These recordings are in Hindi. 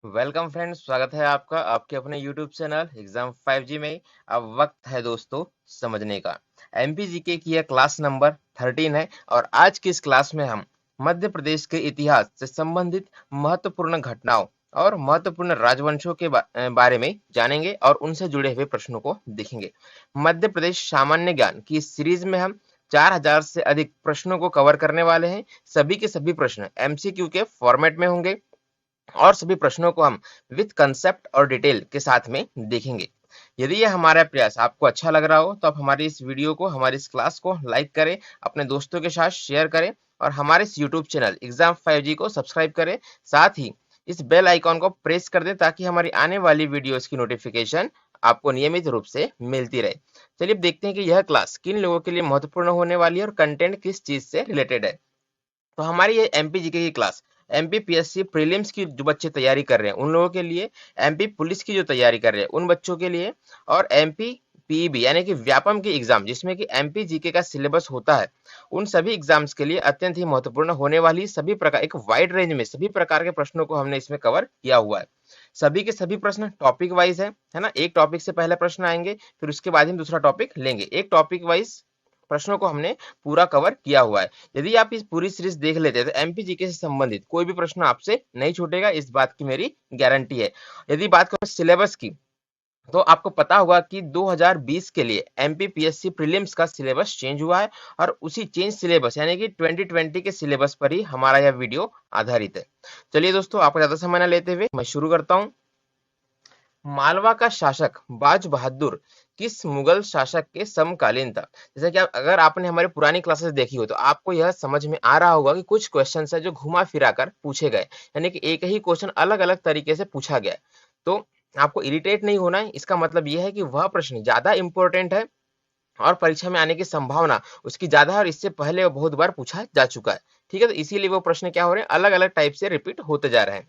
वेलकम फ्रेंड्स, स्वागत है आपका आपके अपने यूट्यूब चैनल एग्जाम 5G में। अब वक्त है दोस्तों समझने का। एमपीजीके की यह क्लास नंबर 13 है और आज की इस क्लास में हम मध्य प्रदेश के इतिहास से संबंधित महत्वपूर्ण घटनाओं और महत्वपूर्ण राजवंशों के बारे में जानेंगे और उनसे जुड़े हुए प्रश्नों को देखेंगे। मध्य प्रदेश सामान्य ज्ञान की इस सीरीज में हम 4000 से अधिक प्रश्नों को कवर करने वाले हैं। सभी के सभी प्रश्न एमसीक्यू के फॉर्मेट में होंगे और सभी प्रश्नों को हम विद कंसेप्ट और डिटेल के साथ में देखेंगे। यदि यह हमारा प्रयास आपको अच्छा लग रहा हो तो आप हमारी इस वीडियो को, हमारी इस क्लास को लाइक करें, अपने दोस्तों के साथ शेयर करें और हमारे इस यूट्यूब चैनल एग्जाम 5G को सब्सक्राइब करें। साथ ही इस बेल आइकॉन को प्रेस कर दें ताकि हमारी आने वाली वीडियोस की नोटिफिकेशन आपको नियमित रूप से मिलती रहे। चलिए अब देखते हैं कि यह क्लास किन लोगों के लिए महत्वपूर्ण होने वाली है और कंटेंट किस चीज से रिलेटेड है। तो हमारी ये एमपीजीके की क्लास एमपीपीएससी प्रीलिम्स की जो बच्चे तैयारी कर रहे हैं उन लोगों के लिए, एमपी पुलिस की जो तैयारी कर रहे हैं उन बच्चों के लिए, और एमपी पीईबी यानी कि व्यापम की एग्जाम जिसमें कि एमपीजीके का सिलेबस होता है, उन सभी एग्जाम्स के लिए अत्यंत ही महत्वपूर्ण होने वाली सभी प्रकार, एक वाइड रेंज में सभी प्रकार के प्रश्नों को हमने इसमें कवर किया हुआ है। सभी के सभी प्रश्न टॉपिक वाइज है ना। एक टॉपिक से पहले प्रश्न आएंगे, फिर उसके बाद हम दूसरा टॉपिक लेंगे। एक टॉपिक वाइज प्रश्नों को हमने पूरा कवर किया हुआ है। यदि आप इस पूरी सीरीज देख लेते हैं तो एमपीजीके से संबंधित कोई भी प्रश्न आपसे नहीं छूटेगा, इस बात की मेरी गारंटी है। यदि बात करें सिलेबस की तो आपको पता होगा कि 2020 के लिए एमपीपीएससी प्रीलिम्स का सिलेबस चेंज हुआ है और उसी चेंज सिलेबस यानी कि 2020 के सिलेबस पर ही हमारा यह वीडियो आधारित है। चलिए दोस्तों, आपका ज्यादा समय न लेते हुए मैं शुरू करता हूं। मालवा का शासक बाज बहादुर किस मुगल शासक के समकालीन था? जैसे कि अगर आपने हमारी पुरानी क्लासेस देखी हो तो आपको यह समझ में आ रहा होगा कि कुछ क्वेश्चन है जो घुमा फिरा कर पूछे गए, यानी कि एक ही क्वेश्चन अलग अलग तरीके से पूछा गया। तो आपको इरिटेट नहीं होना है, इसका मतलब यह है कि वह प्रश्न ज्यादा इंपॉर्टेंट है और परीक्षा में आने की संभावना उसकी ज्यादा है और इससे पहले वो बहुत बार पूछा जा चुका है। ठीक है, तो इसीलिए वो प्रश्न क्या हो रहे हैं, अलग अलग टाइप से रिपीट होते जा रहे हैं।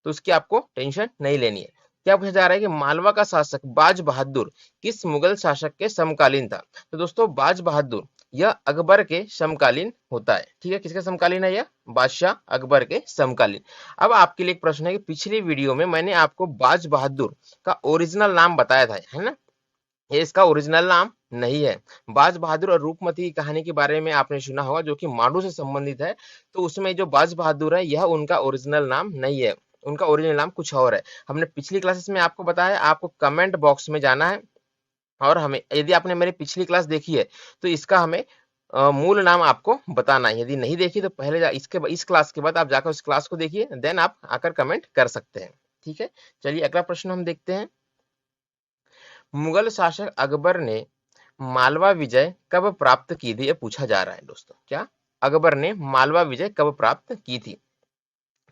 तो उसकी आपको टेंशन नहीं लेनी है। क्या पूछा जा रहा है कि मालवा का शासक बाज बहादुर किस मुगल शासक के समकालीन था? तो दोस्तों, बाज बहादुर यह अकबर के समकालीन होता है। ठीक है, किसके समकालीन है? यह बादशाह अकबर के समकालीन। अब आपके लिए एक प्रश्न है कि पिछली वीडियो में मैंने आपको बाज बहादुर का ओरिजिनल नाम बताया था, है ना। ये इसका ओरिजिनल नाम नहीं है। बाज बहादुर और रूपमती की कहानी के बारे में आपने सुना होगा, जो कि मांडू से संबंधित है। तो उसमें जो बाज बहादुर है यह उनका ओरिजिनल नाम नहीं है, उनका ओरिजिनल नाम कुछ और है। हमने पिछली क्लासेस में आपको बताया, आपको कमेंट बॉक्स में जाना है और हमें, यदि आपने मेरी पिछली क्लास देखी है तो इसका हमें मूल नाम आपको बताना है। यदि नहीं देखी तो पहले इस क्लास के बाद आप जाकर उस क्लास को देखिए, देन आप आकर कमेंट कर सकते हैं। ठीक है, चलिए अगला प्रश्न हम देखते हैं। मुगल शासक अकबर ने मालवा विजय कब प्राप्त की थी? ये पूछा जा रहा है दोस्तों। क्या अकबर ने मालवा विजय कब प्राप्त की थी?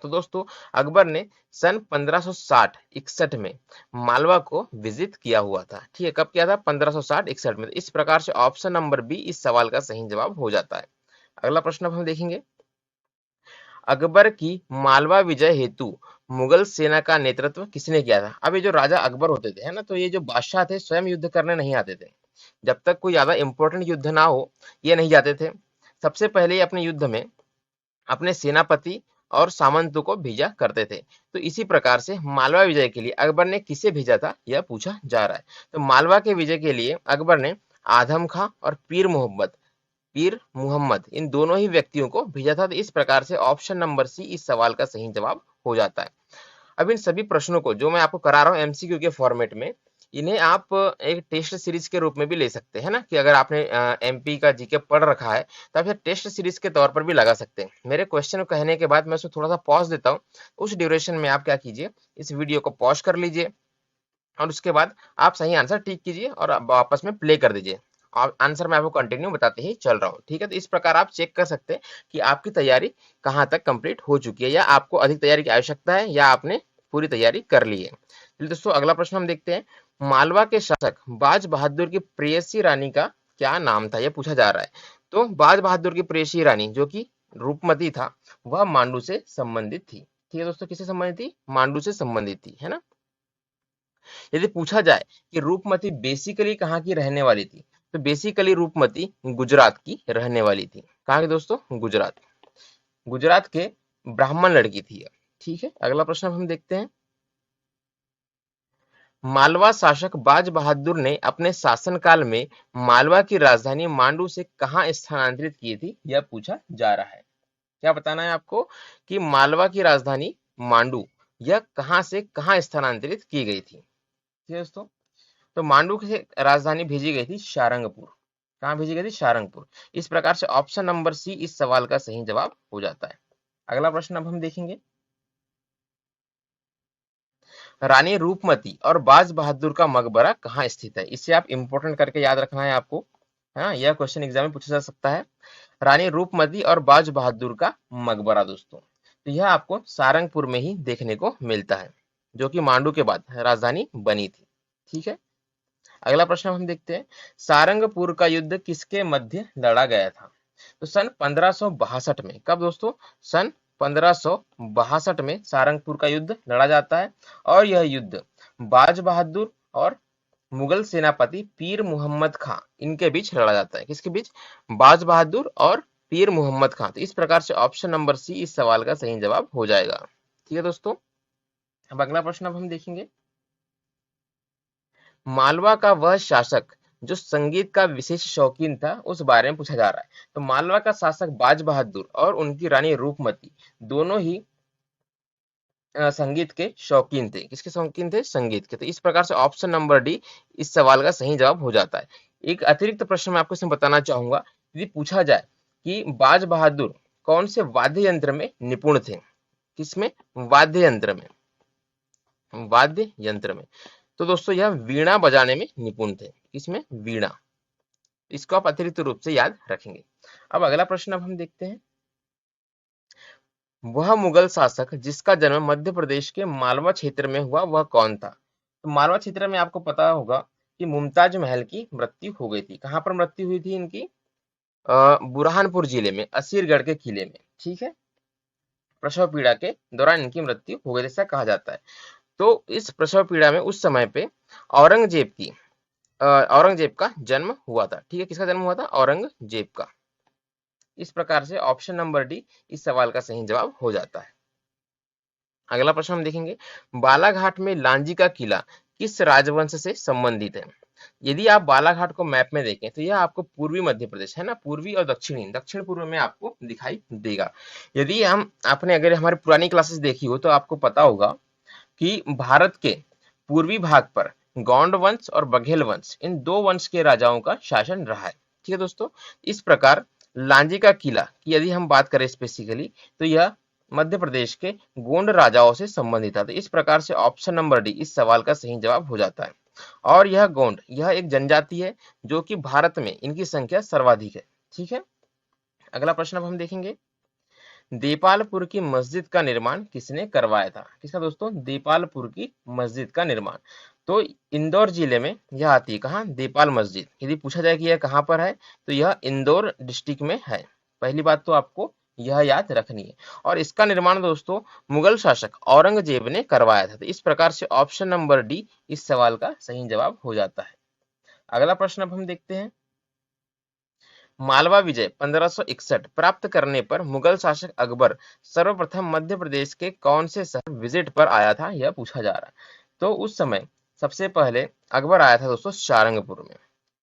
तो दोस्तों, अकबर ने सन 1560-61 में मालवा को विजिट किया हुआ था। ठीक है, कब किया था? 1560-61 में। तो इस प्रकार से ऑप्शन नंबर बी इस सवाल का सही जवाब हो जाता है। अगला प्रश्न अब हम देखेंगे। अकबर की मालवा विजय हेतु मुगल सेना का नेतृत्व किसने किया था? अब ये जो राजा अकबर होते थे, है ना, तो ये जो बादशाह थे स्वयं युद्ध करने नहीं आते थे। जब तक कोई ज्यादा इंपॉर्टेंट युद्ध ना हो ये नहीं जाते थे। सबसे पहले ये अपने युद्ध में अपने सेनापति और सामंतों को भेजा करते थे। तो इसी प्रकार से मालवा विजय के लिए अकबर ने किसे भेजा था यह पूछा जा रहा है। तो मालवा के विजय के लिए अकबर ने आदम खां और पीर मुहम्मद इन दोनों ही व्यक्तियों को भेजा था। तो इस प्रकार से ऑप्शन नंबर सी इस सवाल का सही जवाब हो जाता है। अब इन सभी प्रश्नों को जो मैं आपको करा रहा हूँ एमसीक्यू के फॉर्मेट में, इन्हें आप एक टेस्ट सीरीज के रूप में भी ले सकते हैं ना, कि अगर आपने एमपी का जीके पढ़ रखा है तो आप इसे टेस्ट सीरीज के तौर पर भी लगा सकते हैं। मेरे क्वेश्चन को कहने के बाद मैं उसको थोड़ा सा पॉज देता हूँ। उस ड्यूरेशन में आप क्या कीजिए, इस वीडियो को पॉज कर लीजिए और उसके बाद आप सही आंसर टिक कीजिए और वापस में प्ले कर दीजिए। आंसर मैं आपको कंटिन्यू बताते ही चल रहा हूँ। ठीक है, तो इस प्रकार आप चेक कर सकते हैं कि आपकी तैयारी कहाँ तक कंप्लीट हो चुकी है, या आपको अधिक तैयारी की आवश्यकता है, या आपने पूरी तैयारी कर ली है। चलिए दोस्तों, अगला प्रश्न हम देखते हैं। मालवा के शासक बाज बहादुर की प्रेयसी रानी का क्या नाम था? यह पूछा जा रहा है। तो बाज बहादुर की प्रेयसी रानी जो कि रूपमती था, वह मांडू से संबंधित थी। ठीक है दोस्तों, किससे संबंधित थी? मांडू से संबंधित थी, है ना। यदि पूछा जाए कि रूपमती बेसिकली कहाँ की रहने वाली थी, तो बेसिकली रूपमती गुजरात की रहने वाली थी। कहाँ की दोस्तों? गुजरात। गुजरात के ब्राह्मण लड़की थी। ठीक है, अगला प्रश्न हम देखते हैं। मालवा शासक बाज बहादुर ने अपने शासनकाल में मालवा की राजधानी मांडू से कहां स्थानांतरित की थी, यह पूछा जा रहा है। क्या बताना है आपको कि मालवा की राजधानी मांडू यह कहां से कहां स्थानांतरित की गई थी। ठीक है दोस्तों, तो मांडू से राजधानी भेजी गई थी सारंगपुर। कहां भेजी गई थी? सारंगपुर। इस प्रकार से ऑप्शन नंबर सी इस सवाल का सही जवाब हो जाता है। अगला प्रश्न अब हम देखेंगे, रानी रूपमती और बाज बहादुर का मकबरा कहाँ स्थित है। इसे आप इंपोर्टेंट करके याद रखना है आपको। हाँ, यह क्वेश्चन एग्जाम में पूछा जा सकता है। रानी रूपमती और बाज बहादुर का मकबरा दोस्तों, तो यह आपको सारंगपुर में ही देखने को मिलता है, जो कि मांडू के बाद राजधानी बनी थी। ठीक है, अगला प्रश्न हम देखते हैं, सारंगपुर का युद्ध किसके मध्य लड़ा गया था। तो सन 1562 में। कब दोस्तों? सन 1562 में सारंगपुर का युद्ध लड़ा जाता है, और यह युद्ध बाज बहादुर और मुगल सेनापति पीर मुहम्मद खां इनके बीच लड़ा जाता है। किसके बीच? बाज बहादुर और पीर मुहम्मद खां। तो इस प्रकार से ऑप्शन नंबर सी इस सवाल का सही जवाब हो जाएगा। ठीक है दोस्तों, अब अगला प्रश्न अब हम देखेंगे, मालवा का वह शासक जो संगीत का विशेष शौकीन था, उस बारे में पूछा जा रहा है। तो मालवा का शासक बाज बहादुर और उनकी रानी रूपमती दोनों ही संगीत के शौकीन थे। किसके शौकीन थे? संगीत के। तो इस प्रकार से ऑप्शन नंबर डी इस सवाल का सही जवाब हो जाता है। एक अतिरिक्त प्रश्न मैं आपको इसमें बताना चाहूंगा, यदि पूछा जाए कि बाज बहादुर कौन से वाद्य यंत्र में निपुण थे। किसमें? वाद्य यंत्र में। वाद्य यंत्र में। तो दोस्तों यह वीणा बजाने में निपुण थे। किसमें? वीणा। इसको आप अतिरिक्त रूप से याद रखेंगे। अब अगला प्रश्न अब हम देखते हैं, वह मुगल शासक जिसका जन्म मध्य प्रदेश के मालवा क्षेत्र में हुआ वह कौन था। तो मालवा क्षेत्र में आपको पता होगा कि मुमताज महल की मृत्यु हो गई थी। कहां पर मृत्यु हुई थी इनकी? बुरहानपुर जिले में, असीरगढ़ के किले में। ठीक है, प्रसव पीड़ा के दौरान इनकी मृत्यु हो गई, ऐसा कहा जाता है। तो इस प्रसव पीड़ा में उस समय पे औरंगजेब का जन्म हुआ था। ठीक है, किसका जन्म हुआ था? औरंगजेब का। इस प्रकार से ऑप्शन नंबर डी इस सवाल का सही जवाब हो जाता है। अगला प्रश्न हम देखेंगे, बालाघाट में लांजी का किला किस राजवंश से संबंधित है। यदि आप बालाघाट को मैप में देखें तो यह आपको पूर्वी मध्य प्रदेश है ना, पूर्वी और दक्षिणी, दक्षिण पूर्व में आपको दिखाई देगा। यदि आपने अगर हमारी पुरानी क्लासेस देखी हो तो आपको पता होगा कि भारत के पूर्वी भाग पर गौंड वंश और बघेल वंश, इन दो वंश के राजाओं का शासन रहा है। ठीक है दोस्तों, इस प्रकार लांजी का किला की यदि हम बात करें स्पेसिफिकली, तो यह मध्य प्रदेश के गोंड राजाओं से संबंधित था। तो इस प्रकार से ऑप्शन नंबर डी इस सवाल का सही जवाब हो जाता है। और यह गोंड, यह एक जनजाति है जो कि भारत में इनकी संख्या सर्वाधिक है। ठीक है, अगला प्रश्न अब हम देखेंगे, देपालपुर की मस्जिद का निर्माण किसने करवाया था। किसका दोस्तों? देपालपुर की मस्जिद का निर्माण। तो इंदौर जिले में यह आती है। कहाँ? देपाल मस्जिद। यदि पूछा जाए कि यह कहाँ पर है, तो यह इंदौर डिस्ट्रिक्ट में है। पहली बात तो आपको यह याद रखनी है। और इसका निर्माण दोस्तों मुगल शासक औरंगजेब ने करवाया था। तो इस प्रकार से ऑप्शन नंबर डी इस सवाल का सही जवाब हो जाता है। अगला प्रश्न अब हम देखते हैं, मालवा विजय 1561 प्राप्त करने पर मुगल शासक अकबर सर्वप्रथम मध्य प्रदेश के कौन से शहर विजिट पर आया था, यह पूछा जा रहा है। तो उस समय सबसे पहले अकबर आया था दोस्तों सारंगपुर में।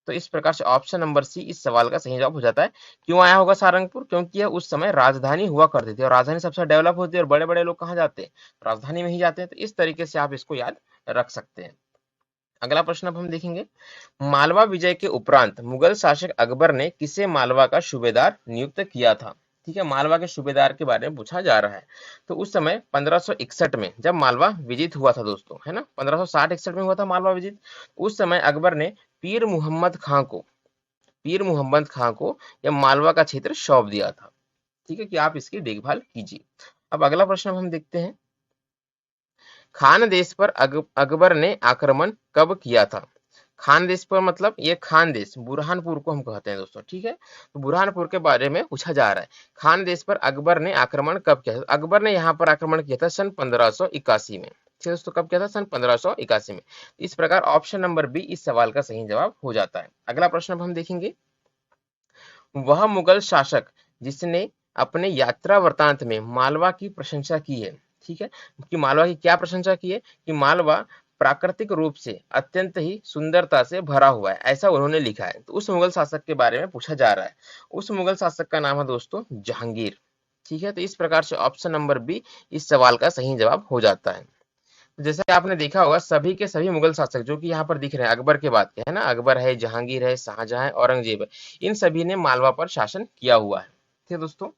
तो इस प्रकार से ऑप्शन नंबर सी इस सवाल का सही जवाब हो जाता है। क्यों आया होगा सारंगपुर? क्योंकि यह उस समय राजधानी हुआ करती थी, और राजधानी सबसे डेवलप होती है, और बड़े बड़े लोग कहाँ जाते हैं? राजधानी में ही जाते हैं। तो इस तरीके से आप इसको याद रख सकते हैं। अगला प्रश्न अब हम देखेंगे, मालवा विजय के उपरांत मुगल शासक अकबर ने किसे मालवा का सूबेदार नियुक्त किया था। ठीक है, मालवा के सूबेदार के बारे में पूछा जा रहा है। तो उस समय 1561 में जब मालवा विजित हुआ था दोस्तों, है ना, 1560-61 में हुआ था मालवा विजित। उस समय अकबर ने पीर मुहम्मद खां को यह मालवा का क्षेत्र सौंप दिया था। ठीक है, कि आप इसकी देखभाल कीजिए। अब अगला प्रश्न हम देखते हैं, खानदेश पर अकबर ने आक्रमण कब किया था। खानदेश पर मतलब ये खानदेश बुरहानपुर को हम कहते हैं दोस्तों। ठीक है, तो बुरहानपुर के बारे में पूछा जा रहा है, खानदेश पर अकबर ने आक्रमण कब किया था। अकबर ने यहाँ पर आक्रमण किया था सन 1581 में। ठीक है दोस्तों, कब किया था? सन 1581 में। इस प्रकार ऑप्शन नंबर बी इस सवाल का सही जवाब हो जाता है। अगला प्रश्न अब हम देखेंगे, वह मुगल शासक जिसने अपने यात्रा वृतांत में मालवा की प्रशंसा की है। ठीक है, कि मालवा की क्या प्रशंसा की है? कि मालवा प्राकृतिक रूप से अत्यंत ही सुंदरता से भरा हुआ है, ऐसा उन्होंने लिखा है। तो उस मुगल शासक के बारे में पूछा जा रहा है। उस मुगल शासक का नाम है दोस्तों जहांगीर। ठीक है, तो इस प्रकार से ऑप्शन नंबर बी इस सवाल का सही जवाब हो जाता है। जैसा कि आपने देखा होगा सभी के सभी मुगल शासक जो कि यहाँ पर दिख रहे हैं अकबर के बाद के है ना, अकबर है, जहांगीर है, शाहजहां है, औरंगजेब है, इन सभी ने मालवा पर शासन किया हुआ है। ठीक है दोस्तों,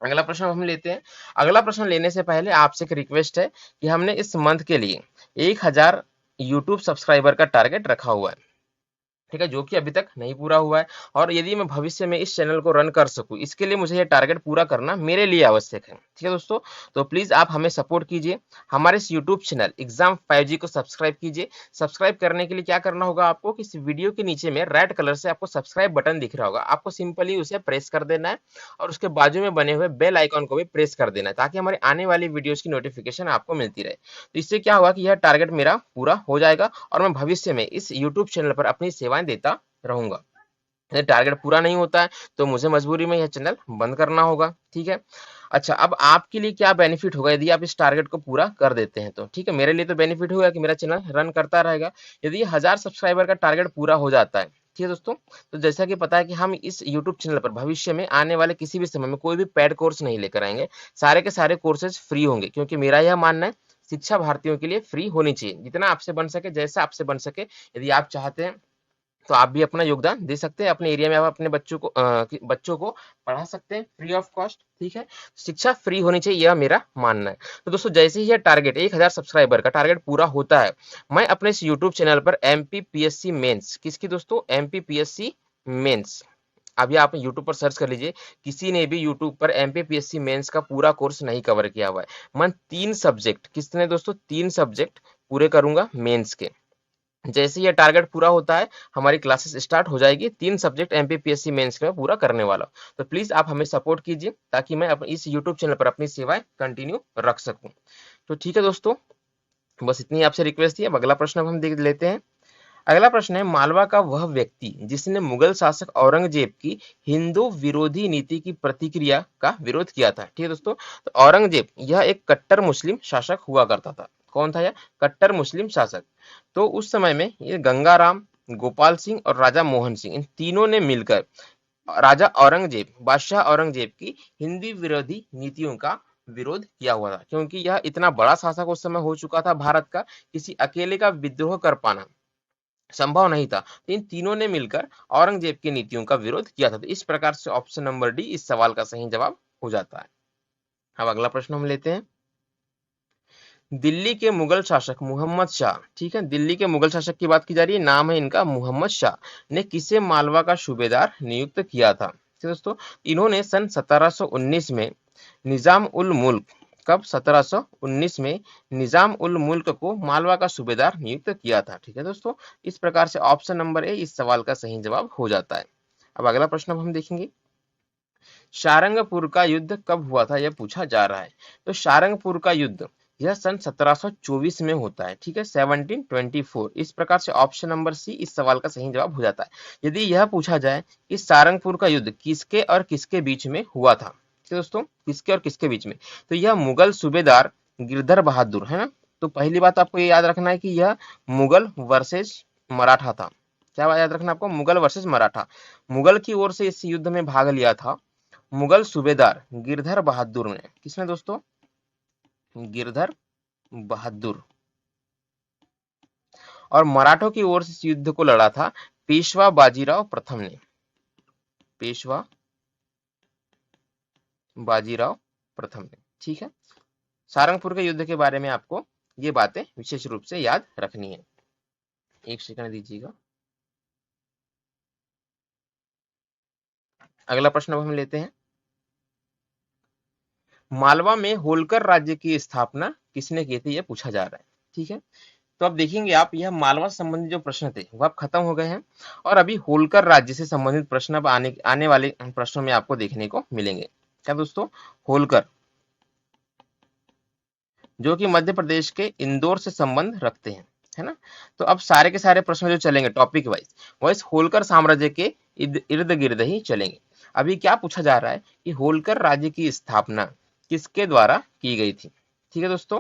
अगला प्रश्न हम लेते हैं। अगला प्रश्न लेने से पहले आपसे एक रिक्वेस्ट है कि हमने इस मंथ के लिए 1000 यूट्यूब सब्सक्राइबर का टारगेट रखा हुआ है। ठीक है, जो कि अभी तक नहीं पूरा हुआ है, और यदि मैं भविष्य में इस चैनल को रन कर सकूं, इसके लिए मुझे ये टारगेट पूरा करना मेरे लिए आवश्यक है। ठीक है दोस्तों, तो प्लीज आप हमें सपोर्ट कीजिए, हमारे इस यूट्यूब चैनल एग्जाम 5G को सब्सक्राइब कीजिए। सब्सक्राइब करने के लिए क्या करना होगा आपको कि इस वीडियो के नीचे में रेड कलर से आपको सब्सक्राइब बटन दिख रहा होगा, आपको सिंपली उसे प्रेस कर देना है, और उसके बाजू में बने हुए बेल आइकॉन को भी प्रेस कर देना है, ताकि हमारी आने वाली वीडियोस की नोटिफिकेशन आपको मिलती रहे। तो इससे क्या होगा कि यह टारगेट मेरा पूरा हो जाएगा, और मैं भविष्य में इस यूट्यूब चैनल पर अपनी सेवाएं देता रहूंगा। यदि टारगेट पूरा नहीं होता है तो मुझे मजबूरी में यह चैनल बंद करना होगा। ठीक है, अच्छा अब आपके लिए क्या बेनिफिट होगा यदि आप इस टारगेट को पूरा कर देते हैं तो? ठीक है, मेरे लिए तो बेनिफिट होगा कि मेरा चैनल रन करता रहेगा। यदि 1000 सब्सक्राइबर का टारगेट पूरा हो जाता है, ठीक है दोस्तों, तो जैसा कि पता है कि हम इस YouTube चैनल पर भविष्य में आने वाले किसी भी समय में कोई भी पेड कोर्स नहीं लेकर आएंगे, सारे के सारे कोर्सेज फ्री होंगे, क्योंकि मेरा यह मानना है शिक्षा भारतीयों के लिए फ्री होनी चाहिए, जितना आपसे बन सके, जैसा आपसे बन सके। यदि आप चाहते हैं तो आप भी अपना योगदान दे सकते हैं, अपने एरिया में आप अपने बच्चों को पढ़ा सकते हैं फ्री ऑफ कॉस्ट। ठीक है, शिक्षा फ्री होनी चाहिए, यह मेरा मानना है। तो दोस्तों जैसे ही यह टारगेट 1000 सब्सक्राइबर का टारगेट पूरा होता है, मैं अपने इस यूट्यूब चैनल पर MPPSC मेंस, किसकी दोस्तों? MPPSC मेंस, अभी आप यूट्यूब पर सर्च कर लीजिए, किसी ने भी यूट्यूब पर MPPSC मेंस का पूरा कोर्स नहीं कवर किया हुआ है। मैं 3 सब्जेक्ट, किसने दोस्तों? 3 सब्जेक्ट पूरे करूंगा मेंस के। जैसे ये टारगेट पूरा होता है हमारी क्लासेस स्टार्ट हो जाएगी, 3 सब्जेक्ट MPPSC मेंस के मैं पूरा करने वाला हूं। तो प्लीज आप हमें सपोर्ट कीजिए, ताकि मैं इस यूट्यूब चैनल पर अपनी सेवाएं कंटिन्यू रख सकूं। तो ठीक है दोस्तों, बस इतनी आपसे रिक्वेस्ट थी। अब अगला प्रश्न अब हम देख लेते हैं। अगला प्रश्न है, मालवा का वह व्यक्ति जिसने मुगल शासक औरंगजेब की हिंदू विरोधी नीति की प्रतिक्रिया का विरोध किया था। ठीक है दोस्तों, तो औरंगजेब यह एक कट्टर मुस्लिम शासक हुआ करता था। कौन था यह कट्टर मुस्लिम शासक? तो उस समय में ये गंगाराम, गोपाल सिंह और राजा मोहन सिंह, इन तीनों ने मिलकर राजा औरंगजेब, बादशाह औरंगजेब की हिंदी विरोधी नीतियों का विरोध किया हुआ था, क्योंकि यह इतना बड़ा शासक उस समय हो चुका था भारत का, किसी अकेले का विद्रोह कर पाना संभव नहीं था। तो इन तीनों ने मिलकर औरंगजेब की नीतियों का विरोध किया था। तो इस प्रकार से ऑप्शन नंबर डी इस सवाल का सही जवाब हो जाता है। अब अगला प्रश्न हम लेते हैं। दिल्ली के मुगल शासक मुहम्मद शाह, ठीक है, दिल्ली के मुगल शासक की बात की जा रही है, नाम है इनका मुहम्मद शाह, ने किसे मालवा का सूबेदार नियुक्त किया था? ठीक है दोस्तों, इन्होंने सन 1719 में निजाम उल मुल्क, कब? 1719 में निजाम उल मुल्क को मालवा का सूबेदार नियुक्त किया था। ठीक है दोस्तों, इस प्रकार से ऑप्शन नंबर ए इस सवाल का सही जवाब हो जाता है। अब अगला प्रश्न अब हम देखेंगे, सारंगपुर का युद्ध कब हुआ था, यह पूछा जा रहा है। तो सारंगपुर का युद्ध यह सन 1724 में होता है। ठीक है, 1724। इस प्रकार से ऑप्शन नंबर सी इस सवाल का सही जवाब हो जाता है। यदि यह पूछा जाए कि सारंगपुर का युद्ध किसके और किसके बीच में हुआ था, ठीक है दोस्तों, किसके और किसके बीच में, तो यह मुगल सूबेदार गिरधर बहादुर, है ना। तो पहली बात आपको ये याद रखना है कि यह मुगल वर्सेस मराठा था। क्या याद रखना आपको? मुगल वर्सेस मराठा। मुगल की ओर से इस युद्ध में भाग लिया था मुगल सूबेदार गिरधर बहादुर ने। किसने दोस्तों? गिरधर बहादुर। और मराठों की ओर से इस युद्ध को लड़ा था पेशवा बाजीराव प्रथम ने। पेशवा बाजीराव प्रथम ने। ठीक है, सारंगपुर के युद्ध के बारे में आपको ये बातें विशेष रूप से याद रखनी है। एक सेकंड दीजिएगा। अगला प्रश्न अब हम लेते हैं, मालवा में होलकर राज्य की स्थापना किसने की थी, यह पूछा जा रहा है। ठीक है, तो अब देखेंगे आप, यह मालवा से संबंधित जो प्रश्न थे वो अब खत्म हो गए हैं, और अभी होलकर राज्य से संबंधित प्रश्न अब आने वाले प्रश्नों में आपको देखने को मिलेंगे। क्या दोस्तों? होलकर, जो कि मध्य प्रदेश के इंदौर से संबंध रखते हैं, है ना। तो अब सारे के सारे प्रश्न जो चलेंगे टॉपिक वाइज, वो इस होलकर साम्राज्य के इर्द गिर्द ही चलेंगे। अभी क्या पूछा जा रहा है कि होलकर राज्य की स्थापना किसके द्वारा की गई थी? ठीक है दोस्तों,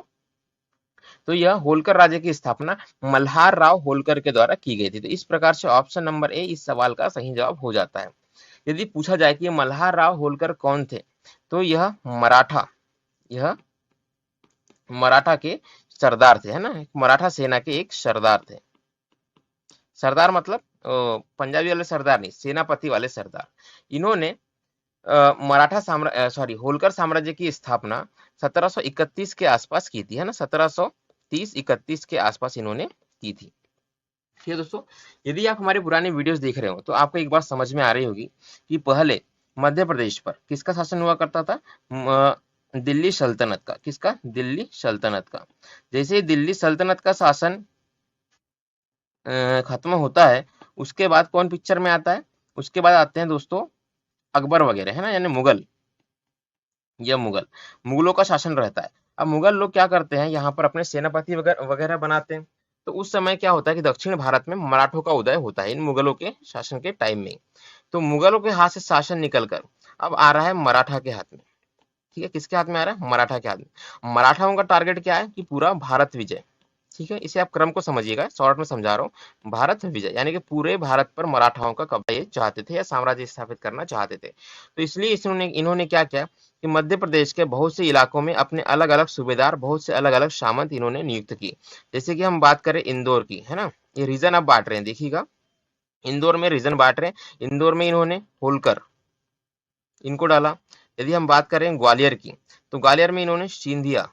तो यह होलकर राज्य की स्थापना मल्हार राव होलकर के द्वारा की गई थी। तो इस प्रकार से ऑप्शन नंबर ए इस सवाल का सही जवाब हो जाता है। यदि पूछा जाए कि मल्हार राव होलकर कौन थे, तो यह मराठा के सरदार थे, है ना, मराठा सेना के एक सरदार थे। सरदार मतलब पंजाबी वाले सरदार नहीं, सेनापति वाले सरदार। इन्होंने होलकर साम्राज्य की स्थापना 1731 के आसपास की थी, है ना, 1730-31 के आसपास इन्होंने की थी। ठीक है दोस्तों, यदि आप हमारे पुराने वीडियोस देख रहे हो तो आपको एक बात समझ में आ रही होगी कि पहले मध्य प्रदेश पर किसका शासन हुआ करता था? दिल्ली सल्तनत का। किसका? दिल्ली सल्तनत का। जैसे ही दिल्ली सल्तनत का शासन खत्म होता है, उसके बाद कौन पिक्चर में आता है? उसके बाद आते हैं दोस्तों अकबर वगैरह, है ना, यानी मुगल। यह मुगलों का शासन रहता है। अब मुगल लोग क्या करते हैं, यहाँ पर अपने सेनापति वगैरह वगैरह बनाते हैं। तो उस समय क्या होता है कि दक्षिण भारत में मराठों का उदय होता है इन मुगलों के शासन के टाइम में। तो मुगलों के हाथ से शासन निकलकर अब आ रहा है मराठा के हाथ में। ठीक है, किसके हाथ में आ रहा है? मराठा के हाथ में। मराठाओं का टारगेट क्या है कि पूरा भारत विजय। ठीक है, इसे आप क्रम को समझिएगा, शॉर्ट में समझा रहा हूँ। भारत विजय यानी कि पूरे भारत पर मराठाओं का कब्जा ये चाहते थे या साम्राज्य स्थापित करना चाहते थे। तो इसलिए इन्होंने क्या किया कि मध्य प्रदेश के बहुत से इलाकों में अपने अलग अलग सूबेदार, बहुत से अलग अलग सामंत इन्होंने नियुक्त किए। जैसे कि हम बात करें इंदौर की, है ना, ये रीजन अब बांट रहे हैं, देखिएगा इंदौर में रीजन बांट रहे हैं। इंदौर में इन्होंने होलकर इनको डाला। यदि हम बात करें ग्वालियर की, तो ग्वालियर में इन्होंने सिंधिया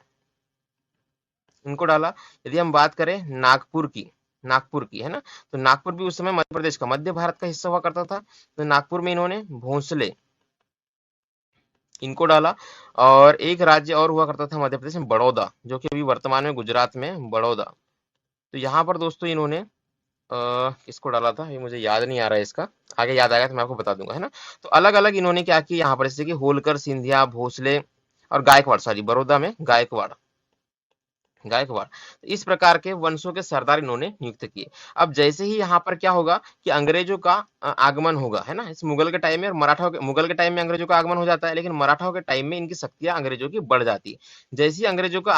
इनको डाला। यदि हम बात करें नागपुर की, है ना, तो नागपुर भी उस समय मध्य प्रदेश का, मध्य भारत का हिस्सा हुआ करता था। तो नागपुर में इन्होंने भोंसले इनको डाला। और एक राज्य और हुआ करता था मध्य प्रदेश में, बड़ौदा, जो कि अभी वर्तमान में गुजरात में बड़ौदा। तो यहाँ पर दोस्तों इन्होंने किसको डाला था, ये मुझे याद नहीं आ रहा है, इसका आगे याद आएगा तो मैं आपको बता दूंगा, है ना। तो अलग अलग इन्होंने क्या किया यहाँ पर, जैसे कि होलकर, सिंधिया, भोसले और गायकवाड़, सॉरी बड़ौदा में गायकवाड़। तो इस प्रकार के वंशों के सरदार इन्होंने नियुक्त किए। अब जैसे ही यहाँ पर क्या होगा कि अंग्रेजों का आगमन होगा, है ना, इस मुगल के टाइम में, और मराठाओं के, मुगल के टाइम में अंग्रेजों का आगमन हो जाता है, लेकिन मराठाओं के टाइम में इनकी शक्तियां अंग्रेजों की बढ़ जाती है। जैसे ही अंग्रेजों का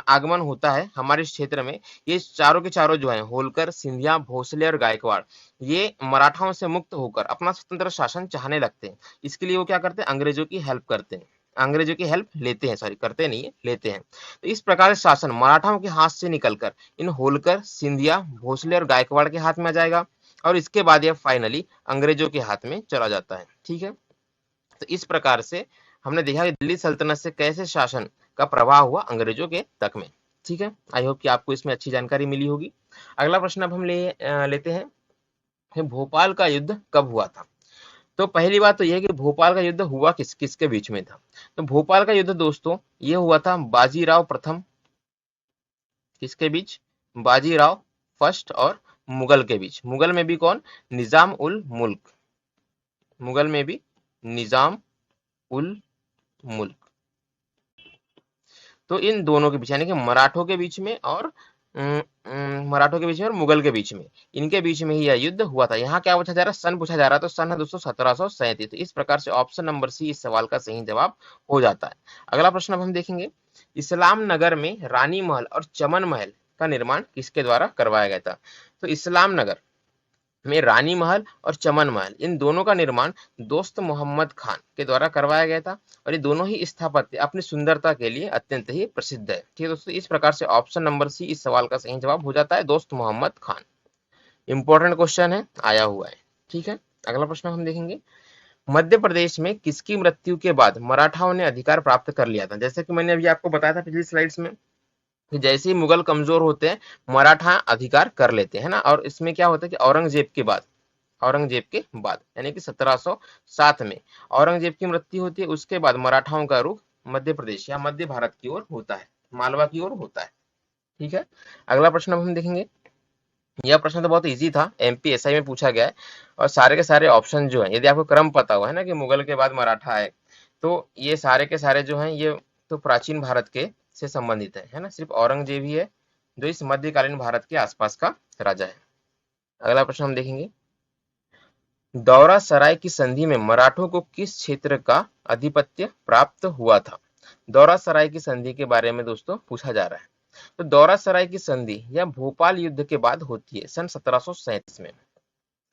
आगमन होता है हमारे इस क्षेत्र में, ये चारों के चारों जो है, होलकर, सिंधिया, भोसले और गायकवाड़, ये मराठाओं से मुक्त होकर अपना स्वतंत्र शासन चाहने लगते हैं। इसके लिए वो क्या करते हैं? अंग्रेजों की हेल्प करते हैं, अंग्रेजों की हेल्प लेते हैं, सॉरी करते नहीं है, लेते हैं। तो इस प्रकार से शासन मराठाओं के हाथ से निकलकर इन होलकर, सिंधिया, भोसले और गायकवाड़ के हाथ में आ जाएगा, और इसके बाद यह फाइनली अंग्रेजों के हाथ में चला जाता है। ठीक है, तो इस प्रकार से हमने देखा कि दिल्ली सल्तनत से कैसे शासन का प्रवाह हुआ अंग्रेजों के तक में। ठीक है, आई होप कि आपको इसमें अच्छी जानकारी मिली होगी। अगला प्रश्न अब हम लेते हैं, भोपाल का युद्ध कब हुआ था? तो पहली बात तो यह है कि भोपाल का युद्ध हुआ किसके बीच में था? तो भोपाल का युद्ध दोस्तों ये हुआ था बाजीराव प्रथम, किसके बीच? बाजीराव फर्स्ट और मुगल के बीच। मुगल में भी कौन? निजाम उल मुल्क, मुगल में भी निजाम उल मुल्क। तो इन दोनों के बीच, यानी कि मराठों के बीच में और मराठों के बीच में और मुगल के बीच में, इनके बीच में ही यह युद्ध हुआ था। यहाँ क्या पूछा जा रहा है? सन पूछा जा रहा है, तो सन है दोस्तों 1737। तो इस प्रकार से ऑप्शन नंबर सी इस सवाल का सही जवाब हो जाता है। अगला प्रश्न अब हम देखेंगे, इस्लाम नगर में रानी महल और चमन महल का निर्माण किसके द्वारा करवाया गया था? तो इस्लाम नगर में रानी महल और चमन महल, इन दोनों का निर्माण दोस्त मोहम्मद खान के द्वारा करवाया गया था। और ये दोनों ही स्थापत्य अपनी सुंदरता के लिए अत्यंत ही प्रसिद्ध है। ठीक है दोस्तों, इस प्रकार से ऑप्शन नंबर सी इस सवाल का सही जवाब हो जाता है, दोस्त मोहम्मद खान। इंपॉर्टेंट क्वेश्चन है, आया हुआ है। ठीक है, अगला प्रश्न हम देखेंगे, मध्य प्रदेश में किसकी मृत्यु के बाद मराठाओं ने अधिकार प्राप्त कर लिया था? जैसे कि मैंने अभी आपको बताया था पिछली स्लाइड्स में कि जैसे ही मुगल कमजोर होते हैं, मराठा अधिकार कर लेते हैं ना। और इसमें क्या होता है कि औरंगजेब के बाद यानी कि 1707 में औरंगजेब की मृत्यु होती है। उसके बाद मराठाओं का रुख मध्य प्रदेश या मध्य भारत की ओर होता है, मालवा की ओर होता है। ठीक है, अगला प्रश्न अब हम देखेंगे, यह प्रश्न तो बहुत इजी था, एमपीएसआई में पूछा गया है। और सारे के सारे ऑप्शन जो है, यदि आपको क्रम पता हुआ है ना कि मुगल के बाद मराठा है, तो ये सारे के सारे जो हैं ये तो प्राचीन भारत के से संबंधित है ना। सिर्फ औरंगजेब ही है जो इस मध्यकालीन भारत के आसपास का राजा है। अगला प्रश्न हम देखेंगे, दौरा सराय की संधि में मराठों को किस क्षेत्र का आधिपत्य प्राप्त हुआ था? दौरा सराय की संधि के बारे में दोस्तों पूछा जा रहा है। तो दौरा सराय की संधि यह भोपाल युद्ध के बाद होती है सन 1737 में।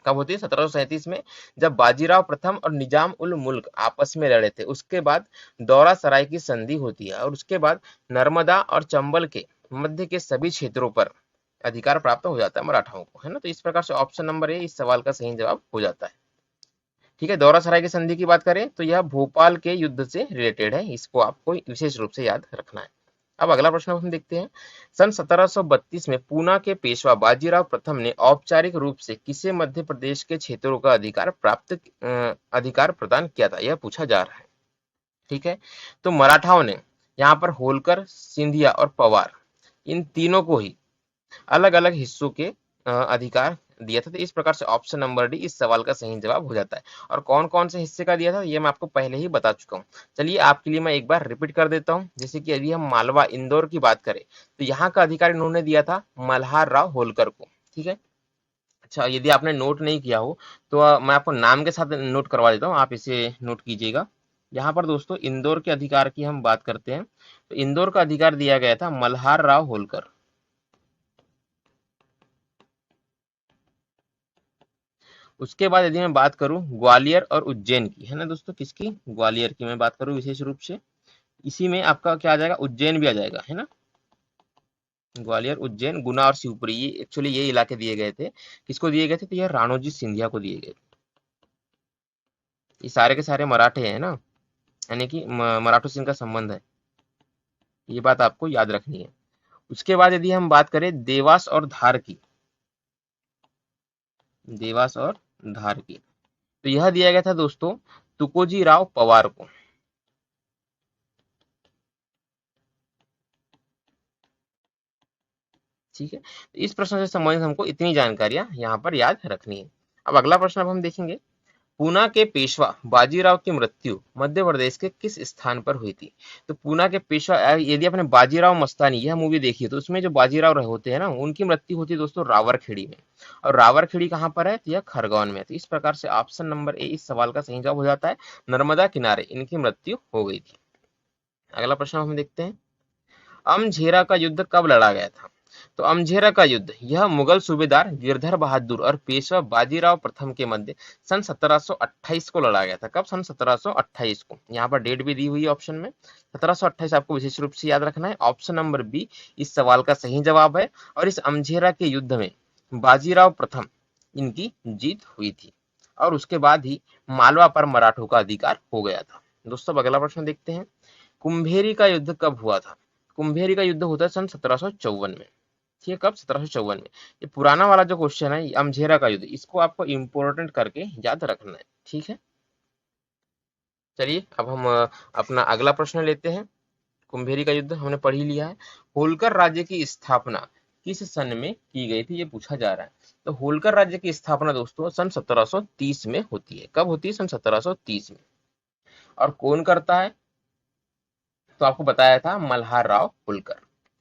कब होती है? 1737 में, जब बाजीराव प्रथम और निजाम उल मुल्क आपस में लड़े थे। उसके बाद दौरा सराय की संधि होती है और उसके बाद नर्मदा और चंबल के मध्य के सभी क्षेत्रों पर अधिकार प्राप्त हो जाता है मराठाओं को, है ना। तो इस प्रकार से ऑप्शन नंबर ए इस सवाल का सही जवाब हो जाता है। ठीक है, दौरा सराय की संधि की बात करें तो यह भोपाल के युद्ध से रिलेटेड है, इसको आपको विशेष रूप से याद रखना है। अब अगला प्रश्न हम देखते हैं। सन 1732 में पूना के पेशवा बाजीराव प्रथम ने औपचारिक रूप से किसे मध्य प्रदेश के क्षेत्रों का अधिकार प्रदान किया था, यह पूछा जा रहा है। ठीक है, तो मराठाओं ने यहाँ पर होलकर, सिंधिया और पवार, इन तीनों को ही अलग अलग हिस्सों के अधिकार दिया था। तो इस प्रकार से ऑप्शन नंबर डी इस सवाल का सही जवाब हो जाता है। और कौन कौन से हिस्से का दिया था ये मैं आपको पहले ही बता चुका हूँ। चलिए आपके लिए मैं एक बार रिपीट कर देता हूँ। जैसे कि अभी हम मालवा इंदौर की बात करें तो यहाँ का अधिकार इन्होंने दिया था मल्हार राव होलकर को। ठीक है, अच्छा यदि आपने नोट नहीं किया हो तो मैं आपको नाम के साथ नोट करवा देता हूँ, आप इसे नोट कीजिएगा। यहाँ पर दोस्तों इंदौर के अधिकार की हम बात करते हैं तो इंदौर का अधिकार दिया गया था मल्हार राव होलकर। उसके बाद यदि मैं बात करूं ग्वालियर और उज्जैन की, है ना दोस्तों, किसकी? ग्वालियर की मैं बात करूं विशेष रूप से, इसी में आपका क्या आ जाएगा? उज्जैन भी आ जाएगा, है ना। ग्वालियर, उज्जैन, गुना और शिवपुरी, ये एक्चुअली ये इलाके दिए गए थे। किसको दिए गए थे? तो ये राणोजी सिंधिया को दिए गए थे। ये सारे के सारे मराठे हैं ना, यानी कि मराठों से इनका संबंध है, ये बात आपको याद रखनी है। उसके बाद यदि हम बात करें देवास और धार की, देवास और धार की, तो यह दिया गया था दोस्तों तुकोजी राव पवार को। ठीक है, तो इस प्रश्न से संबंधित हमको इतनी जानकारियां यहाँ पर याद रखनी है। अब अगला प्रश्न अब हम देखेंगे। पूना के पेशवा बाजीराव की मृत्यु मध्य प्रदेश के किस स्थान पर हुई थी? तो पूना के पेशवा, यदि आपने बाजीराव मस्तानी यह मूवी देखी है तो उसमें जो बाजीराव रहे होते हैं ना, उनकी मृत्यु होती है दोस्तों रावरखेड़ी में। और रावरखेड़ी कहाँ पर है? तो यह खरगोन में है। तो इस प्रकार से ऑप्शन नंबर ए इस सवाल का सही जवाब हो जाता है, नर्मदा किनारे इनकी मृत्यु हो गई थी। अगला प्रश्न हम देखते हैं। अमझेरा का युद्ध कब लड़ा गया था? तो अमझेरा का युद्ध यह मुगल सूबेदार गिरधर बहादुर और पेशवा बाजीराव प्रथम के मध्य सन 1728 को लड़ा गया था। कब? सन 1728 को। यहाँ पर डेट भी दी हुई है ऑप्शन में, 1728 आपको विशेष रूप से याद रखना है। ऑप्शन नंबर बी इस सवाल का सही जवाब है। और इस अमझेरा के युद्ध में बाजीराव प्रथम इनकी जीत हुई थी और उसके बाद ही मालवा पर मराठों का अधिकार हो गया था। दोस्तों अगला प्रश्न देखते हैं। कुंभेरी का युद्ध कब हुआ था? कुंभेरी का युद्ध होता है सन 1754 में। ठीक है, कब? 1754 में। ये पुराना वाला जो क्वेश्चन है अमझेरा का युद्ध, इसको आपको इंपोर्टेंट करके याद रखना है। ठीक है, चलिए अब हम अपना अगला प्रश्न लेते हैं। कुंभेरी का युद्ध हमने पढ़ ही लिया है। होलकर राज्य की स्थापना किस सन में की गई थी, ये पूछा जा रहा है। तो होलकर राज्य की स्थापना दोस्तों सन 1730 में होती है। कब होती है? सन 1730 में। और कौन करता है? तो आपको बताया था मल्हार राव होलकर।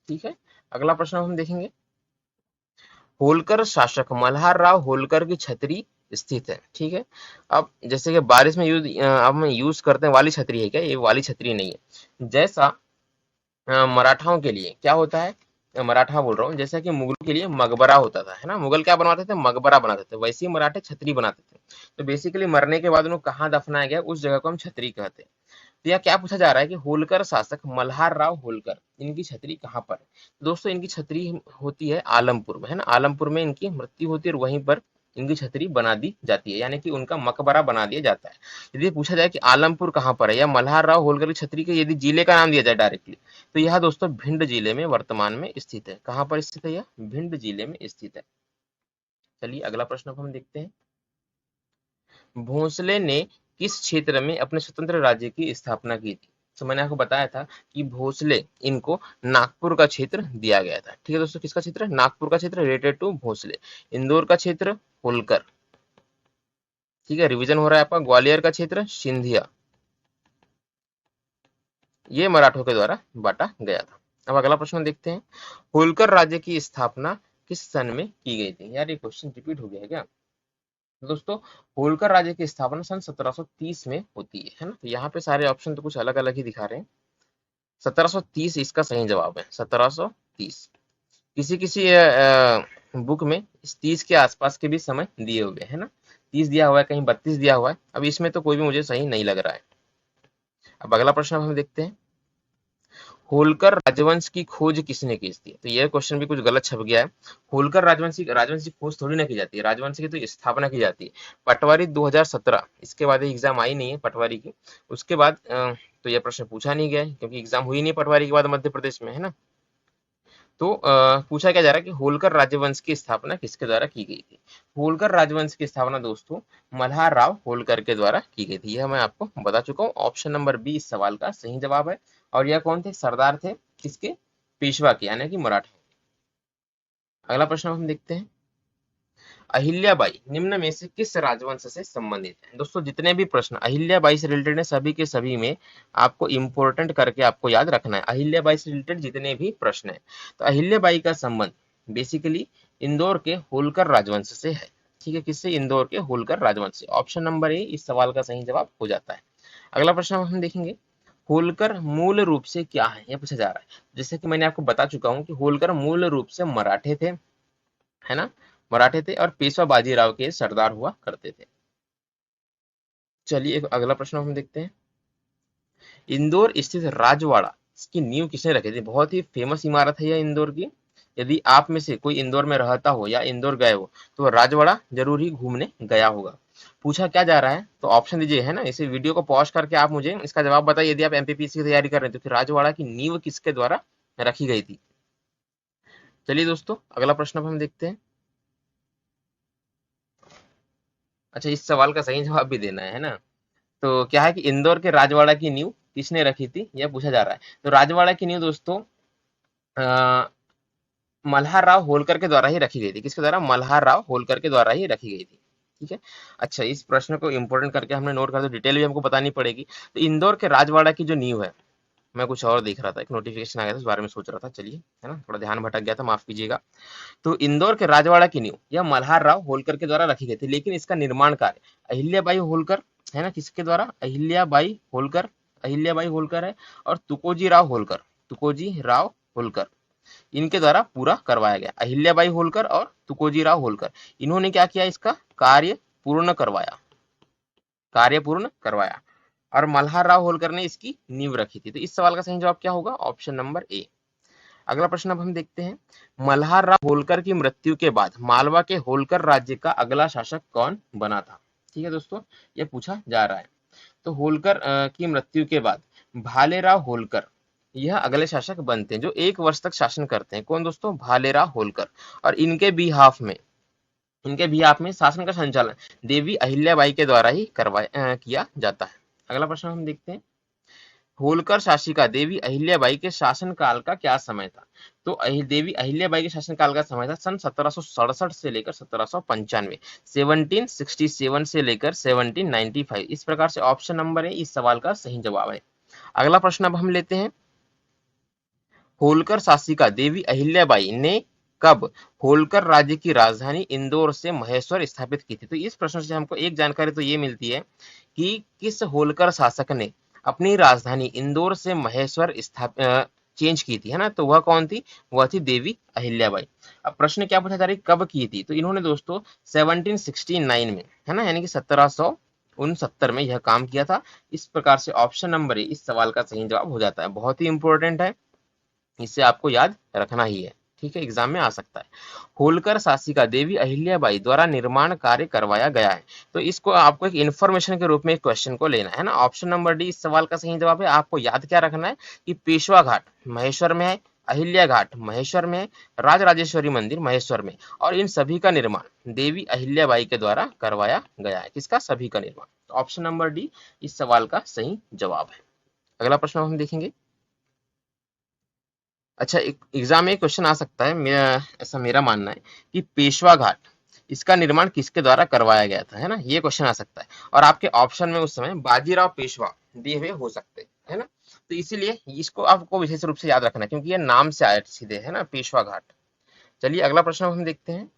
ठीक है, अगला प्रश्न हम देखेंगे। होलकर शासक मल्हार राव होलकर की छतरी स्थित है। ठीक है, अब जैसे कि बारिश में अब हम यूज करते हैं वाली छतरी है क्या? ये वाली छतरी नहीं है। जैसा मराठाओं के लिए क्या होता है, मराठा बोल रहा हूँ, जैसा कि मुगलों के लिए मकबरा होता था, है ना। मुगल क्या बनवाते थे? मकबरा बनाते थे। वैसे ही मराठे छतरी बनाते थे। तो बेसिकली मरने के बाद उनको कहाँ दफनाया गया, उस जगह को हम छतरी कहते हैं। तो यह क्या पूछा जा रहा है कि होलकर शासक मल्हार राव होलकर इनकी छतरी कहाँ पर है? दोस्तों इनकी छतरी होती है आलमपुर में, है ना। आलमपुर में इनकी मृत्यु होती है और वहीं पर इनकी छतरी बना दी जाती है, यानी कि उनका मकबरा बना दिया जाता है। यदि पूछा जाए कि आलमपुर कहाँ पर है या मल्हार राव होलकर की छतरी के यदि जिले का नाम दिया जाए डायरेक्टली, तो यह दोस्तों भिंड जिले में वर्तमान में स्थित है। कहाँ पर स्थित है? यह भिंड जिले में स्थित है। चलिए अगला प्रश्न अब हम देखते हैं। भोसले ने किस क्षेत्र में अपने स्वतंत्र राज्य की स्थापना की थी? तो मैंने आपको बताया था कि भोसले इनको नागपुर का क्षेत्र दिया गया था। ठीक है दोस्तों, किसका क्षेत्र? नागपुर का क्षेत्र रिलेटेड टू भोसले। इंदौर का क्षेत्र होलकर। ठीक है, रिवीजन हो रहा है आपका। ग्वालियर का क्षेत्र सिंधिया, ये मराठों के द्वारा बांटा गया था। अब अगला प्रश्न देखते हैं। होलकर राज्य की स्थापना किस सन में की गई थी? यार ये क्वेश्चन रिपीट हो गया है क्या? दोस्तों होलकर राज्य की स्थापना सन 1730 में होती है ना। तो यहाँ पे सारे ऑप्शन तो कुछ अलग अलग ही दिखा रहे हैं। 1730 इसका सही जवाब है, 1730। 30। किसी किसी बुक में इस 30 के आसपास के भी समय दिए हुए है ना, 30 दिया हुआ है, कहीं 32 दिया हुआ है। अब इसमें तो कोई भी मुझे सही नहीं लग रहा है। अब अगला प्रश्न हम देखते हैं, होलकर राजवंश की खोज किसने की थी? तो यह क्वेश्चन भी कुछ गलत छप गया है। होलकर राजवंश की खोज थोड़ी ना की जाती है, राजवंश की तो स्थापना की जाती है। पटवारी 2017, इसके बाद एग्जाम आई नहीं है पटवारी की। उसके बाद तो यह प्रश्न पूछा नहीं गया है, क्योंकि एग्जाम हुई नहीं पटवारी के बाद मध्य प्रदेश में, है ना। तो पूछा क्या जा रहा है कि होलकर राजवंश की स्थापना किसके द्वारा की गई थी? होलकर राजवंश की स्थापना दोस्तों मल्हार राव होलकर के द्वारा की गई थी, यह मैं आपको बता चुका हूँ। ऑप्शन नंबर बी इस सवाल का सही जवाब है। और यह कौन थे? सरदार थे किसके? पेशवा के, यानी कि मराठा। अगला प्रश्न हम देखते हैं, अहिल्याबाई निम्न में से किस राजवंश से संबंधित है? दोस्तों जितने भी प्रश्न अहिल्याबाई से रिलेटेड है, सभी के सभी में आपको इंपॉर्टेंट करके आपको याद रखना है। अहिल्याबाई से रिलेटेड जितने भी प्रश्न है, तो अहिल्याबाई का संबंध बेसिकली इंदौर के होलकर राजवंश से है। ठीक है, किससे? इंदौर के होलकर राजवंश से। ऑप्शन नंबर ए इस सवाल का सही जवाब हो जाता है। अगला प्रश्न हम देखेंगे, होलकर मूल रूप से क्या है, यह पूछा जा रहा है। जैसे कि मैंने आपको बता चुका हूं कि होलकर मूल रूप से मराठे थे, है ना, मराठे थे और पेशवा बाजीराव के सरदार हुआ करते थे। चलिए एक अगला प्रश्न हम देखते हैं, इंदौर स्थित राजवाड़ा इसकी नींव किसने रखी थी? बहुत ही फेमस इमारत है यह इंदौर की। यदि आप में से कोई इंदौर में रहता हो या इंदौर गए हो तो राजवाड़ा जरूर ही घूमने गया होगा। पूछा क्या जा रहा है, तो ऑप्शन दीजिए, है ना, इसे वीडियो को पॉज करके आप मुझे इसका जवाब बताइए। यदि आप एमपीपीएससी की तैयारी कर रहे हैं तो फिर राजवाड़ा की नींव किसके द्वारा रखी गई थी? चलिए दोस्तों अगला प्रश्न अब हम देखते हैं। अच्छा, इस सवाल का सही जवाब भी देना है ना। तो क्या है कि इंदौर के राजवाड़ा की नींव किसने रखी थी, यह पूछा जा रहा है। तो राजवाड़ा की नींव दोस्तों मल्हार राव होलकर के द्वारा ही रखी गई थी। किसके द्वारा? मल्हार राव होलकर के द्वारा ही रखी गई थी। ठीक है। अच्छा, इस प्रश्न को इंपोर्टेंट करके हमने नोट कर, तो डिटेल भी हमको बतानी पड़ेगी। तो इंदौर के राजवाड़ा की जो नींव है, मैं कुछ और देख रहा था, एक नोटिफिकेशन आ गया था, उस बारे में सोच रहा था। चलिए, है ना, थोड़ा ध्यान भटक गया था, माफ कीजिएगा। तो इंदौर के राजवाड़ा की नींव यह मल्हार राव होलकर के द्वारा रखी गई थी, लेकिन इसका निर्माण कार्य अहिल्याबाई होलकर, है ना, किसके द्वारा? अहिल्याबाई होलकर है, और तुकोजी राव होलकर इनके द्वारा पूरा करवाया गया। अहिल्याबाई होलकर और तुकोजी राव होलकर, इन्होंने क्या किया? इसका कार्य पूर्ण करवाया। और मल्हार राव होलकर ने इसकी नींव रखी थी। तो इस सवाल का सही जवाब क्या होगा? Option number A. अगला प्रश्न अब हम देखते हैं, मल्हार राव होलकर की मृत्यु के बाद मालवा के होलकर राज्य का अगला शासक कौन बना था? ठीक है दोस्तों, ये पूछा जा रहा है। तो होलकर की मृत्यु के बाद भालेराव होलकर यह अगले शासक बनते हैं, जो 1 वर्ष तक शासन करते हैं। कौन दोस्तों? भालेराव होलकर। और इनके बिहाफ में शासन का संचालन देवी अहिल्याबाई के द्वारा ही किया जाता है। अगला प्रश्न हम देखते हैं, होलकर शासिका देवी अहिल्याबाई के शासनकाल का क्या समय था? तो देवी अहिल्याबाई के शासनकाल का समय था सन 1767 से लेकर 1795, 1767 से लेकर 1795। इस प्रकार से ऑप्शन नंबर है इस सवाल का सही जवाब है। अगला प्रश्न अब हम लेते हैं, होलकर शासिका देवी अहिल्याबाई ने कब होलकर राज्य की राजधानी इंदौर से महेश्वर स्थापित की थी? तो इस प्रश्न से हमको एक जानकारी तो ये मिलती है कि किस होलकर शासक ने अपनी राजधानी इंदौर से महेश्वर स्थापित चेंज की थी, है ना। तो वह कौन थी? वह थी देवी अहिल्याबाई। अब प्रश्न क्या पूछा जा रहा है, कब की थी? तो इन्होंने दोस्तों 1769 में, है ना, यानी कि 1769 में यह काम किया था। इस प्रकार से ऑप्शन नंबर ए इस सवाल का सही जवाब हो जाता है। बहुत ही इंपॉर्टेंट है, इसे आपको याद रखना ही है। ठीक है, एग्जाम में आ सकता है। होलकर शासिका देवी अहिल्याबाई द्वारा निर्माण कार्य करवाया गया है। तो इसको आपको एक इन्फॉर्मेशन के रूप में क्वेश्चन को लेना है ना। ऑप्शन नंबर डी इस सवाल का सही जवाब है। आपको याद क्या रखना है कि पेशवा घाट महेश्वर में है, अहिल्या घाट महेश्वर में है, राजराजेश्वरी मंदिर महेश्वर में, और इन सभी का निर्माण देवी अहिल्याबाई के द्वारा करवाया गया है। किसका? सभी का निर्माण। ऑप्शन नंबर डी इस सवाल का सही जवाब है। अगला प्रश्न हम देखेंगे, अच्छा, एक एग्जाम में क्वेश्चन आ सकता है, ऐसा मेरा मानना है कि पेशवा घाट इसका निर्माण किसके द्वारा करवाया गया था, है ना, ये क्वेश्चन आ सकता है। और आपके ऑप्शन में उस समय बाजीराव पेशवा दिए हुए हो सकते हैं, है ना। तो इसीलिए इसको आपको विशेष रूप से याद रखना है, क्योंकि ये नाम से आए सीधे, है ना, पेशवा घाट। चलिए अगला प्रश्न हम देखते हैं,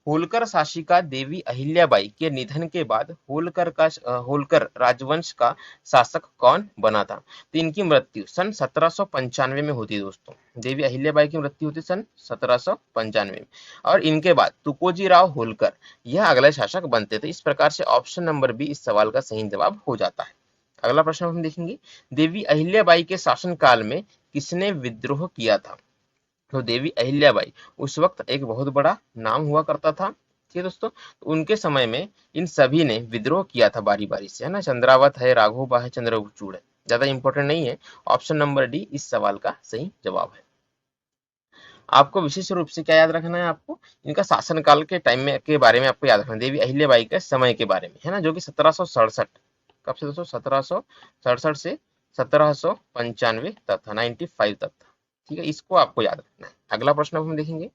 होलकर शासिका देवी अहिल्याबाई के निधन के बाद होलकर राजवंश का शासक कौन बना था? तो इनकी मृत्यु सन 1795 में होती है दोस्तों। देवी अहिल्याबाई की मृत्यु होती सन 1795 में, और इनके बाद तुकोजी राव होलकर यह अगले शासक बनते थे। इस प्रकार से ऑप्शन नंबर बी इस सवाल का सही जवाब हो जाता है। अगला प्रश्न हम देखेंगे, देवी अहिल्याबाई के शासनकाल में किसने विद्रोह किया था? तो देवी अहिल्याबाई उस वक्त एक बहुत बड़ा नाम हुआ करता था। ठीक है दोस्तों, तो उनके समय में इन सभी ने विद्रोह किया था बारी बारी से, है ना। चंद्रावत है, राघोबा है, चंद्रचूड़ है, ज्यादा इंपॉर्टेंट नहीं है। ऑप्शन नंबर डी इस सवाल का सही जवाब है। आपको विशेष रूप से क्या याद रखना है? आपको इनका शासनकाल के टाइम में के बारे में आपको याद रखना है, देवी अहिल्याबाई के समय के बारे में, है ना, जो कि 1767, कब से दोस्तों? 1767 से 1795 तक था, 95 तक था। ठीक है, इसको आपको याद रखना है। अगला प्रश्न हम देखेंगे,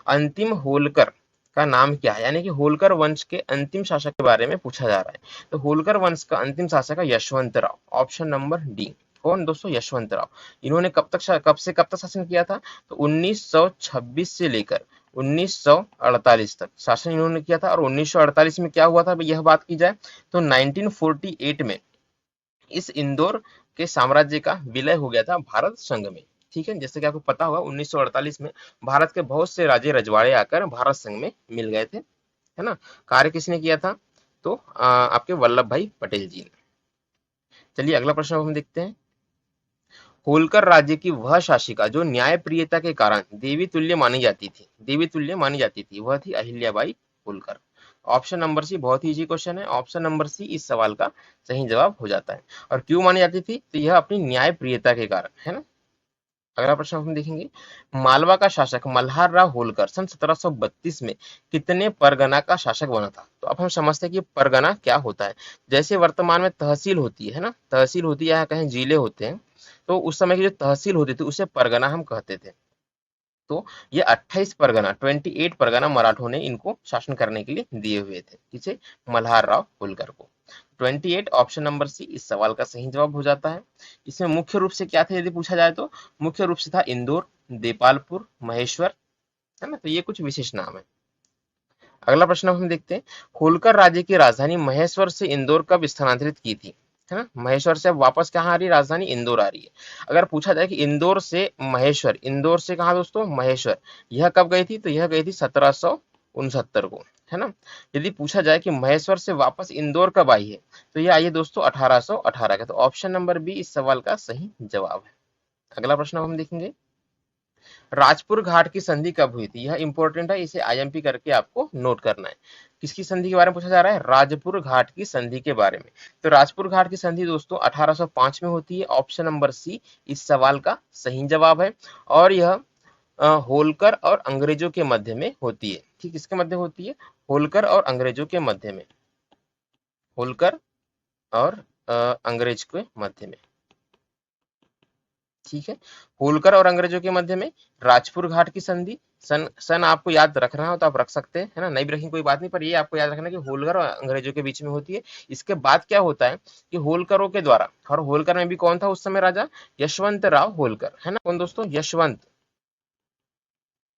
अंतिम होलकर का नाम क्या है? यानी कि होलकर वंश के अंतिम शासक के बारे में पूछा जा रहा है। तो होलकर वंश का अंतिम शासक है Yashwant Rao. Option number D. कौन दोस्तों? यशवंत राव। इन्होंने कब से कब तक शासन किया था? तो 1926 से लेकर 1948 तक शासन इन्होंने किया था। और 1948 में क्या हुआ था, यह बात की जाए तो 1948 में इस इंदौर के साम्राज्य का विलय हो गया था भारत संघ में। ठीक है, जैसे कि आपको पता होगा 1948 में भारत के बहुत से राजे रजवाड़े आकर भारत संघ में मिल गए थे, है ना। कार्य किसने किया था? तो आपके वल्लभ भाई पटेल जी ने। चलिए अगला प्रश्न हम देखते हैं, होलकर राज्य की वह शासिका जो न्यायप्रियता के कारण देवी तुल्य मानी जाती थी, देवी तुल्य मानी जाती थी, वह थी Ahilyabai Holkar. Option number C बहुत ही इजी क्वेश्चन है। ऑप्शन नंबर सी इस सवाल का सही जवाब हो जाता है। और क्यों मानी जाती थी? तो यह अपनी न्यायप्रियता के कारण, है ना। अगला प्रश्न हम देखेंगे, मालवा का शासक मल्हार राव होलकर सन 1732 में कितने परगना का शासक बना था? तो अब हम समझते हैं कि परगना क्या होता है। जैसे वर्तमान में तहसील होती है ना, तहसील होती है या कहीं जिले होते हैं, तो उस समय की जो तहसील होती थी उसे परगना हम कहते थे। तो ये 28 परगना, 28 परगना मराठों ने इनको शासन करने के लिए दिए हुए थे, किसे? मल्हार राव होलकर को। 28, ऑप्शन नंबर सी इस सवाल का सही जवाब हो जाता है। इसमें मुख्य रूप से क्या थे यदि पूछा जाए तो? मुख्य रूप से था इंदौर, देपालपुर, महेश्वर, है ना। तो ये कुछ विशेष नाम है। अगला प्रश्न हम देखते हैं, होलकर राज्य की राजधानी महेश्वर से इंदौर कब स्थानांतरित की थी? है ना, महेश्वर से अब वापस कहाँ आ रही है? राजधानी इंदौर आ रही है। अगर पूछा जाए कि इंदौर से महेश्वर, इंदौर से कहा दोस्तों? महेश्वर, यह कब गई थी? तो यह गई थी 1769 को, है ना। यदि पूछा जाए कि महेश्वर से वापस इंदौर कब आई है, तो यह आई है दोस्तों 1818 का। तो ऑप्शन नंबर बी इस सवाल का सही जवाब है। अगला प्रश्न हम देखेंगे, राजपुर घाट की संधि कब हुई थी? यह इंपॉर्टेंट है, इसे आईएमपी करके आपको नोट करना है। किसकी संधि के बारे में पूछा जा रहा है? राजपुर घाट की संधि के बारे में। तो राजपुर घाट की संधि दोस्तों 1805 में होती है। ऑप्शन नंबर सी इस सवाल का सही जवाब है। और यह होलकर और अंग्रेजों के मध्य में होती है। ठीक, किसके मध्य होती है? होलकर और अंग्रेजों के मध्य में, होलकर और अंग्रेज के मध्य में। ठीक है, होलकर और अंग्रेजों के मध्य में राजपुर घाट की संधि। सन आपको याद रखना हो तो आप रख सकते हैं, है ना, नहीं भी रखें कोई बात नहीं, पर ये आपको याद रखना कि होलकर और अंग्रेजों के बीच में होती है। इसके बाद क्या होता है कि होलकरों के द्वारा, और होलकर में भी कौन था उस समय राजा? यशवंत राव होलकर, है ना। कौन दोस्तों?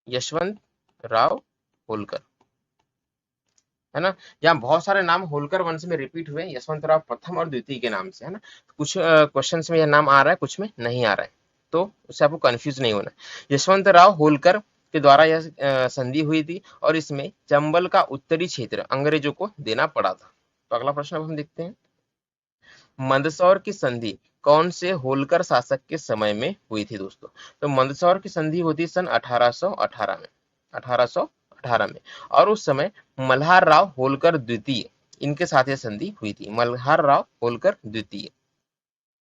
यशवंत राव होलकर, है ना। यहाँ बहुत सारे नाम होलकर वंश में रिपीट हुए, यशवंत राव प्रथम और द्वितीय के नाम से, है ना। कुछ क्वेश्चंस में यह नाम आ रहा है, कुछ में नहीं आ रहा है, तो उससे आपको कंफ्यूज नहीं होना। यशवंत राव होलकर के द्वारा यह संधि हुई थी, और इसमें चंबल का उत्तरी क्षेत्र अंग्रेजों को देना पड़ा था। तो अगला प्रश्न अब हम देखते हैं, मंदसौर की संधि कौन से होलकर शासक के समय में हुई थी दोस्तों? तो मंदसौर की संधि होती सन 1818 में, 1818 में। और उस समय मल्हार राव होलकर द्वितीय, इनके साथ यह संधि हुई थी, मल्हार राव होलकर द्वितीय।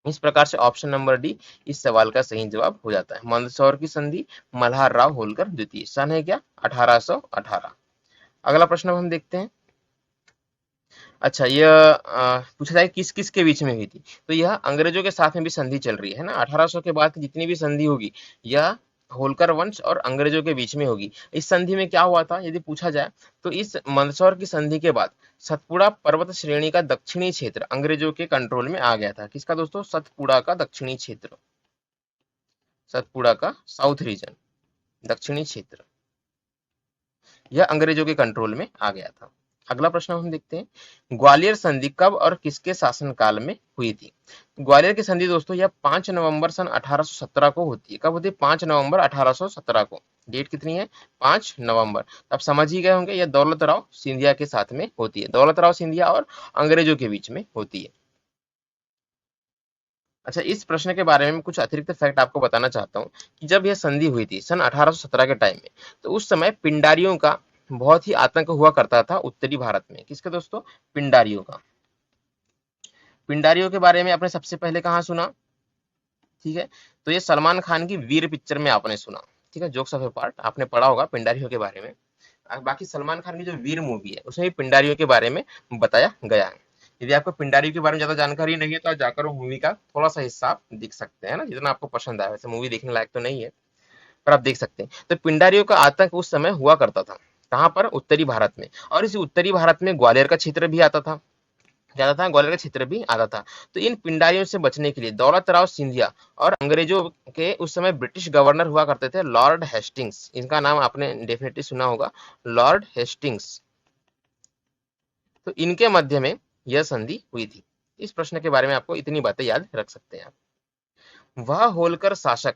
इस प्रकार से ऑप्शन नंबर डी इस सवाल का सही जवाब हो जाता है। मंदसौर की संधि मल्हार राव होलकर द्वितीय, सन है क्या? 1818। अगला प्रश्न हम देखते हैं, अच्छा यह पूछा जाए किस किस के बीच में हुई थी? तो यह अंग्रेजों के साथ में भी संधि चल रही है ना। 1800 के बाद की जितनी भी संधि होगी यह होलकर वंश और अंग्रेजों के बीच में होगी। इस संधि में क्या हुआ था यदि पूछा जाए तो इस मंदसौर की संधि के बाद सतपुड़ा पर्वत श्रेणी का दक्षिणी क्षेत्र अंग्रेजों के कंट्रोल में आ गया था। किसका दोस्तों? सतपुड़ा का दक्षिणी क्षेत्र, सतपुड़ा का साउथ रीजन, दक्षिणी क्षेत्र। यह अंग्रेजों के कंट्रोल में आ गया था। अगला प्रश्न हम देखते हैं, ग्वालियर संधि कब और किसके शासनकाल में हुई थी? ग्वालियर की संधि दोस्तों यह 5 नवंबर सन 1817 को होती है। कब होती है? 5 नवंबर 1817 को। डेट कितनी है? 5 नवंबर। अब समझ ही गए होंगे, यह दौलत राव सिंधिया के साथ में होती है। दौलत राव सिंधिया और अंग्रेजों के बीच में होती है। अच्छा, इस प्रश्न के बारे में कुछ अतिरिक्त फैक्ट आपको बताना चाहता हूँ कि जब यह संधि हुई थी सन 1817 के टाइम में, तो उस समय पिंडारियों का बहुत ही आतंक हुआ करता था उत्तरी भारत में। किसके दोस्तों? पिंडारियों का। पिंडारियों के बारे में आपने सबसे पहले कहाँ सुना? ठीक है, तो ये सलमान खान की वीर पिक्चर में आपने सुना। ठीक है, जोक्स ऑफ ए पार्ट, आपने पढ़ा होगा पिंडारियों के बारे में। बाकी सलमान खान की जो वीर मूवी है उसमें भी पिंडारियों के बारे में बताया गया है। यदि आपको पिंडारियों के बारे में ज्यादा जानकारी नहीं है तो आप जाकर वो मूवी का थोड़ा सा हिस्सा आप देख सकते हैं ना, जितना आपको पसंद आया। वैसे मूवी देखने लायक तो नहीं है, पर आप देख सकते हैं। तो पिंडारियों का आतंक उस समय हुआ करता था। कहाँ पर? उत्तरी भारत में। और इस उत्तरी भारत में ग्वालियर का क्षेत्र भी आता था, ज्यादा था, ग्वालियर का क्षेत्र भी आता था। तो इन पिंडारियों से बचने के लिए दौलत राव सिंधिया और अंग्रेजों के उस समय ब्रिटिश गवर्नर हुआ करते थे लॉर्ड हेस्टिंग्स, इनका नाम आपने डेफिनेटली सुना होगा, लॉर्ड हेस्टिंग्स। तो इनके मध्य में यह संधि हुई थी। इस प्रश्न के बारे में आपको इतनी बातें याद रख सकते हैं आप। वह होलकर शासक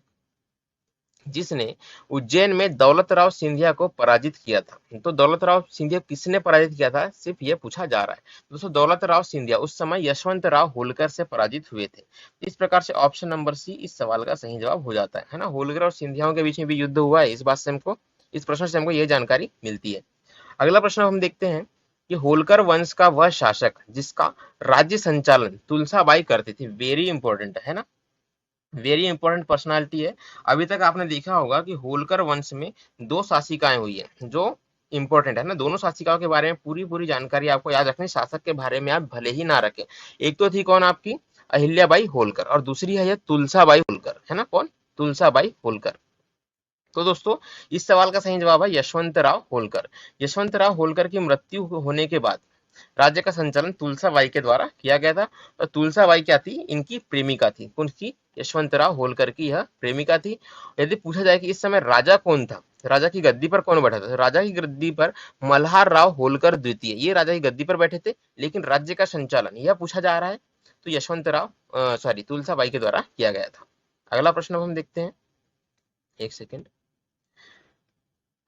जिसने उज्जैन में दौलत राव सिंधिया को पराजित किया था। तो दौलत राव सिंधिया किसने पराजित किया था, सिर्फ ये पूछा जा रहा है। दोस्तों दौलत राव सिंधिया उस समय यशवंत राव होलकर से पराजित हुए थे। इस प्रकार से ऑप्शन नंबर सी इस सवाल का सही जवाब हो जाता है ना। होलकर और सिंधियाओं के बीच में भी युद्ध हुआ है, इस बात से हमको, इस प्रश्न से हमको ये जानकारी मिलती है। अगला प्रश्न हम देखते हैं कि होलकर वंश का वह शासक जिसका राज्य संचालन तुलसाबाई करती थी। वेरी इंपॉर्टेंट है ना, वेरी इंपॉर्टेंट पर्सनालिटी है। अभी तक आपने देखा होगा कि होलकर वंश में दो शासिकाएं हुई है जो इंपॉर्टेंट है ना। दोनों शासिकाओं के बारे में पूरी पूरी जानकारी आपको याद रखनी। शासक के बारे में आप भले ही ना रखें। एक तो थी कौन? आपकी अहिल्याबाई होलकर, और दूसरी है ये तुलसाबाई होलकर, है ना। कौन? तुलसाबाई होलकर। तो दोस्तों इस सवाल का सही जवाब है यशवंत राव होलकर। यशवंत राव होलकर की मृत्यु होने के बाद राज्य का संचालन तुलसाबाई के द्वारा किया गया था। और तुलसाबाई क्या थी? इनकी प्रेमिका थी। कौन की? यशवंत राव होलकर की यह प्रेमिका थी। यदि पूछा जाए कि इस समय राजा कौन था, राजा की गद्दी पर कौन बैठा था, तो राजा की गद्दी पर मल्हार राव होलकर द्वितीय, ये राजा की गद्दी पर बैठे थे। लेकिन राज्य का संचालन यह पूछा जा रहा है तो यशवंत राव सॉरी तुलसाबाई के द्वारा किया गया था। अगला प्रश्न हम देखते हैं, एक सेकेंड।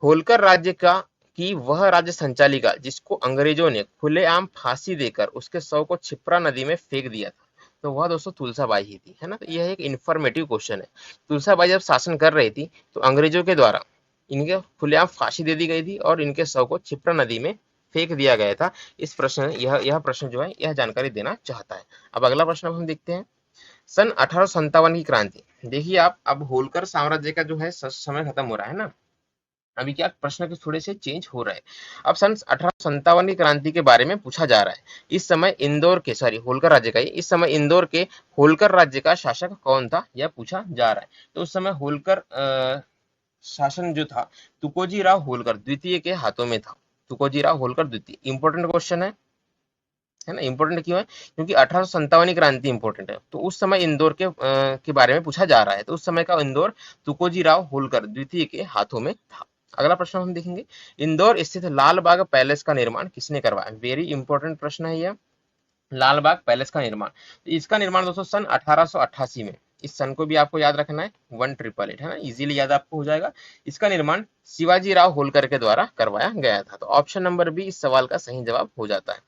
होलकर राज्य का की वह राज्य संचालिका जिसको अंग्रेजों ने खुलेआम फांसी देकर उसके शव को क्षिप्रा नदी में फेंक दिया था, तो वह दोस्तों तुलसाबाई ही थी, है ना। तो यह एक इंफॉर्मेटिव क्वेश्चन है। तुलसाबाई जब शासन कर रही थी तो अंग्रेजों के द्वारा इनके खुलेआम फांसी दे दी गई थी और इनके शव को क्षिप्रा नदी में फेंक दिया गया था। इस प्रश्न यह प्रश्न जो है यह जानकारी देना चाहता है। अब अगला प्रश्न हम देखते हैं, सन 1857 की क्रांति। देखिए आप, अब होलकर साम्राज्य का जो है समय खत्म हो रहा है ना। अभी क्या प्रश्न के थोड़े से चेंज हो रहे हैं। अब सन 1857 की क्रांति के बारे में पूछा जा रहा है। इस समय इंदौर के, सॉरी होलकर राज्य का ही, इस समय इंदौर के होलकर राज्य का शासक कौन था यह पूछा जा रहा है। तो उस समय होलकर शासन जो था तुकोजी राव होलकर द्वितीय के हाथों में था। तुकोजी राव होलकर द्वितीय, इंपॉर्टेंट क्वेश्चन है ना। इंपॉर्टेंट क्यों है? क्योंकि 1857 की क्रांति इंपॉर्टेंट है। तो उस समय इंदौर के बारे में पूछा जा रहा है। तो उस समय का इंदौर तुकोजी राव होलकर द्वितीय के हाथों में था। अगला प्रश्न हम देखेंगे, इंदौर स्थित लाल बाग पैलेस का निर्माण किसने करवाया? वेरी इंपॉर्टेंट प्रश्न है यह, लाल बाग पैलेस का निर्माण। तो इसका निर्माण दोस्तों सन 1888 में, इस सन को भी आपको याद रखना है, 1888 है ना, इजीली याद आपको हो जाएगा। इसका निर्माण शिवाजी राव होलकर के द्वारा करवाया गया था। तो ऑप्शन नंबर बी इस सवाल का सही जवाब हो जाता है,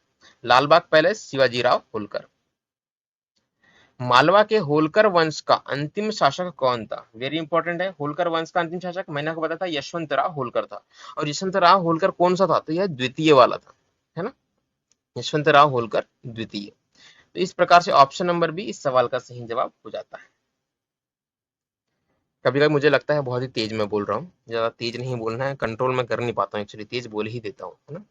लाल बाग पैलेस, शिवाजी राव होलकर। मालवा के होलकर वंश का अंतिम शासक कौन था? वेरी इंपॉर्टेंट है। होलकर वंश का अंतिम शासक मैंने आपको बताया था यशवंत राव होलकर था। और यशवंत राव होलकर कौन सा था? तो यह द्वितीय वाला था, है ना, यशवंत राव होलकर द्वितीय। तो इस प्रकार से ऑप्शन नंबर बी इस सवाल का सही जवाब हो जाता है। कभी कभी मुझे लगता है बहुत ही तेज मैं बोल रहा हूँ, ज्यादा तेज नहीं बोलना है, कंट्रोल में कर नहीं पाता हूँ एक्चुअली, तेज बोल ही देता हूँ, है ना।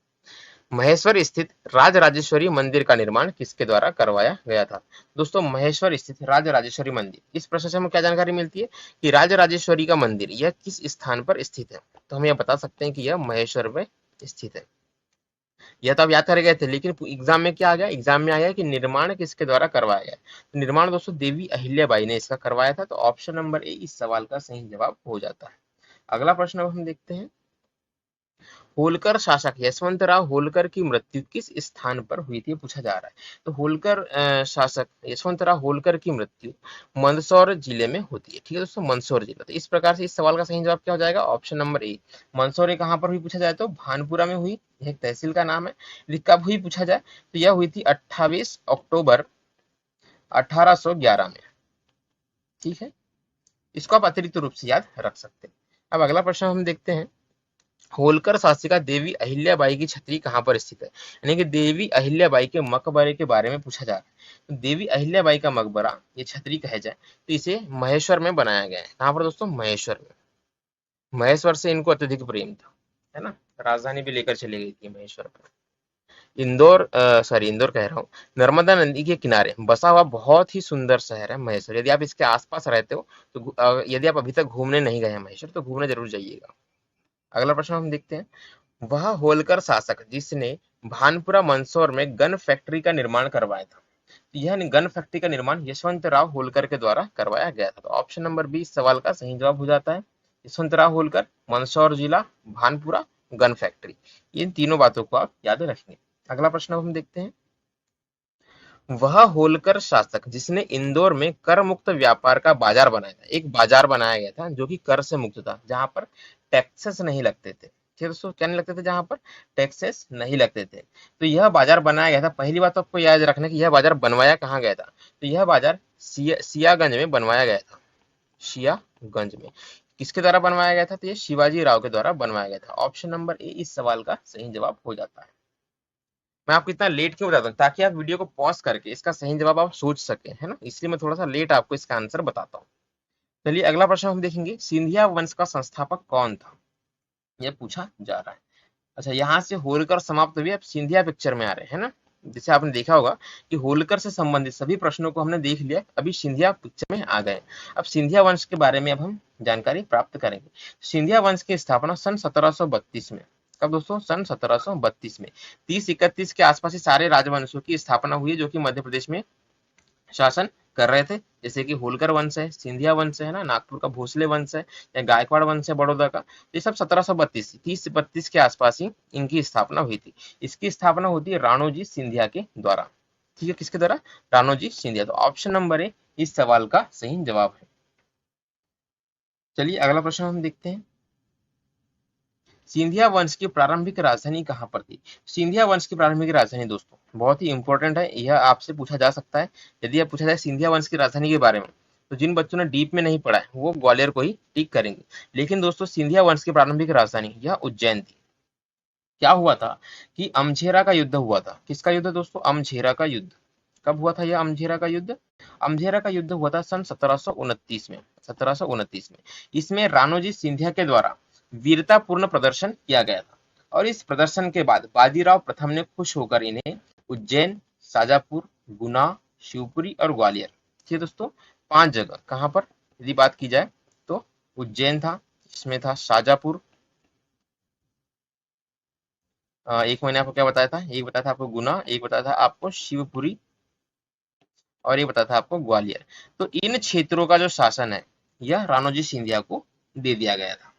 महेश्वर स्थित राजराजेश्वरी मंदिर का निर्माण किसके द्वारा करवाया गया था? दोस्तों महेश्वर स्थित राजराजेश्वरी मंदिर, इस प्रश्न से हमें क्या जानकारी मिलती है कि राजराजेश्वरी का मंदिर यह किस स्थान पर स्थित है? तो हम यह बता सकते हैं कि यह महेश्वर में स्थित है। यह तो आप याद कर गए थे, लेकिन एग्जाम में क्या आ गया? एग्जाम में आ गया कि निर्माण किसके द्वारा करवाया गया। तो निर्माण दोस्तों देवी अहिल्याबाई ने इसका करवाया था। तो ऑप्शन नंबर ए इस सवाल का सही जवाब हो जाता है। अगला प्रश्न अब हम देखते हैं, होलकर शासक यशवंतराव होलकर की मृत्यु किस स्थान पर हुई थी, पूछा जा रहा है। तो होलकर शासक यशवंतराव होलकर की मृत्यु मंदसौर जिले में होती है। ठीक है दोस्तों, मंदसौर जिला। तो इस प्रकार से इस सवाल का सही जवाब क्या हो जाएगा, ऑप्शन नंबर ए। मंदसौर ये कहाँ पर हुई पूछा जाए तो भानपुरा में हुई, यह एक तहसील का नाम है। यदि कब हुई पूछा जाए तो यह हुई थी 28 अक्टूबर 1811 में। ठीक है, इसको आप अतिरिक्त रूप से याद रख सकते हैं। अब अगला प्रश्न हम देखते हैं, होलकर शासिका देवी अहिल्याबाई की छतरी कहाँ पर स्थित है, यानी कि देवी अहिल्याबाई के मकबरे के बारे में पूछा जा रहा है। तो देवी अहिल्याबाई का मकबरा, ये छतरी कहे जाए तो इसे महेश्वर में बनाया गया है। कहाँ पर दोस्तों, महेश्वर में। महेश्वर से इनको अत्यधिक प्रेम था, है ना, राजधानी भी लेकर चली गई थी महेश्वर पर। इंदौर सॉरी इंदौर कह रहा हूँ, नर्मदा नदी के किनारे बसा हुआ बहुत ही सुंदर शहर है महेश्वर। यदि आप इसके आसपास रहते हो तो यदि आप अभी तक घूमने नहीं गए हैं महेश्वर, तो घूमने जरूर जाइएगा। अगला प्रश्न हम देखते हैं, वह होलकर शासक जिसने भानपुरा मंदसौर में गन फैक्ट्री का निर्माण करवाया था। तो यह गन फैक्ट्री का निर्माण यशवंतराव होलकर के द्वारा करवाया गया था। तो ऑप्शन नंबर बी इस सवाल का सही जवाब हो जाता है। यशवंतराव होलकर, मंदसौर जिला, भानपुरा, गन फैक्ट्री, इन तीनों बातों को आप याद रखेंगे। अगला प्रश्न हम देखते हैं, वह होलकर शासक जिसने इंदौर में कर मुक्त व्यापार का बाजार बनाया था। एक बाजार बनाया गया था जो कि कर से मुक्त था, जहां पर टैक्सेस नहीं लगते थे। ठीक है दोस्तों, क्या नहीं लगते थे, जहां पर टैक्सेस नहीं लगते थे। तो यह बाजार बनाया गया था। पहली बात तो आपको याद रखना कि यह बाजार बनवाया कहाँ गया था, तो यह बाजार सियागंज में बनवाया गया था। सियागंज में किसके द्वारा बनवाया गया था, तो ये शिवाजी राव के द्वारा बनवाया गया था। ऑप्शन नंबर ए इस सवाल का सही जवाब हो जाता है। मैं आपको इतना लेट क्यों बताता हूँ, ताकि आप वीडियो को पॉज करके इसका सही जवाब आप सोच सके, है ना, इसलिए मैं थोड़ा सा लेट आपको इसका आंसर बताता हूँ। चलिए अगला प्रश्न हम देखेंगे, सिंधिया वंश का संस्थापक कौन था, यह पूछा जा रहा है। अच्छा, यहाँ से होलकर समाप्त हुई, अब सिंधिया पिक्चर में आ रहे हैं ना। जैसे आपने देखा होगा कि होलकर से संबंधित सभी प्रश्नों को हमने देख लिया, अभी सिंधिया पिक्चर में आ गए। अब सिंधिया वंश के बारे में अब हम जानकारी प्राप्त करेंगे। सिंधिया वंश की स्थापना सन 1732 में, कब दोस्तों, सन 1732 में। 30-31 के आसपास ही सारे राजवंशों की स्थापना हुई जो कि मध्य प्रदेश में शासन कर रहे थे। जैसे कि होलकर वंश है, सिंधिया वंश है ना, नागपुर का भोसले वंश है, या गायकवाड़ वंश है बड़ौदा का। ये सब 1732 30-32 के आसपास ही इनकी स्थापना हुई थी। इसकी स्थापना होती है राणोजी सिंधिया के द्वारा। ठीक है, किसके द्वारा, राणोजी सिंधिया। तो ऑप्शन नंबर ए इस सवाल का सही जवाब है। चलिए अगला प्रश्न हम देखते हैं, सिंधिया वंश की प्रारंभिक राजधानी कहाँ पर थी। सिंधिया वंश की प्रारंभिक राजधानी दोस्तों बहुत ही इंपॉर्टेंट है, यह आपसे पूछा जा सकता है। यदि आप पूछा जाए सिंधिया वंश की राजधानी के बारे में, तो जिन बच्चों ने डीप में नहीं पढ़ा है वो ग्वालियर को ही टिक करेंगे। लेकिन दोस्तों सिंधिया वंश की प्रारंभिक राजधानी यह उज्जैन थी। क्या हुआ था कि अमझेरा का युद्ध हुआ था। किसका युद्ध दोस्तों, अमझेरा का युद्ध। कब हुआ था यह अमझेरा का युद्ध, अमझेरा का युद्ध हुआ था सन 1729 में। 1729 में इसमें राणोजी सिंधिया के द्वारा वीरतापूर्ण प्रदर्शन किया गया था। और इस प्रदर्शन के बाद बाजीराव प्रथम ने खुश होकर इन्हें उज्जैन, शाजापुर, गुना, शिवपुरी और ग्वालियर, ठीक है दोस्तों, 5 जगह कहां पर यदि बात की जाए तो उज्जैन था, इसमें था शाजापुर, एक मैंने आपको क्या बताया था, एक बताया था आपको गुना, एक बताया था आपको शिवपुरी, और ये बताया था आपको ग्वालियर। तो इन क्षेत्रों का जो शासन है यह राणोजी सिंधिया को दे दिया गया था।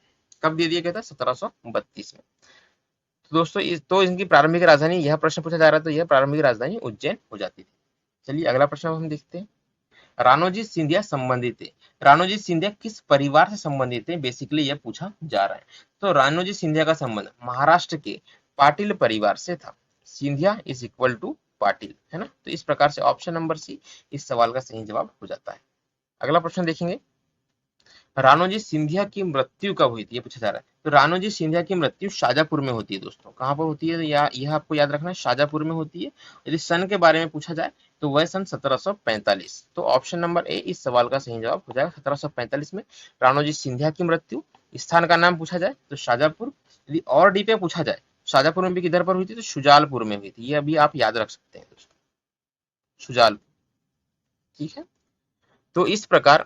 कब दे दिया गया था, 1732 में। तो दोस्तों तो इनकी प्रारंभिक राजधानी, यह प्रश्न पूछा जा रहा था, तो यह प्रारंभिक राजधानी उज्जैन हो जाती थी। चलिए अगला प्रश्न हम देखते हैं, राणोजी सिंधिया संबंधित है। राणोजी सिंधिया किस परिवार से संबंधित है, बेसिकली यह पूछा जा रहा है। तो राणोजी सिंधिया का संबंध महाराष्ट्र के पाटिल परिवार से था। Scindia is equal to Patil, है ना। तो इस प्रकार से ऑप्शन नंबर सी इस सवाल का सही जवाब हो जाता है। अगला प्रश्न देखेंगे, राणोजी सिंधिया की मृत्यु कब हुई थी, ये पूछा जा रहा है। तो राणोजी सिंधिया की मृत्यु शाजापुर में होती है दोस्तों। कहां पर होती है, यह आपको याद रखना है, शाजापुर में होती है। यदि सन के बारे में पूछा जाए तो वह सन 1745। तो ऑप्शन नंबर ए इस सवाल का सही जवाब हो जाएगा। 1745 में राणोजी सिंधिया की मृत्यु। स्थान का नाम पूछा जाए तो शाजापुर। यदि और डीपे पूछा जाए शाजापुर में भी किधर पर हुई थी, तो शुजालपुर में हुई थी। ये अभी आप याद रख सकते हैं दोस्तों, शुजालपुर। ठीक है, तो इस प्रकार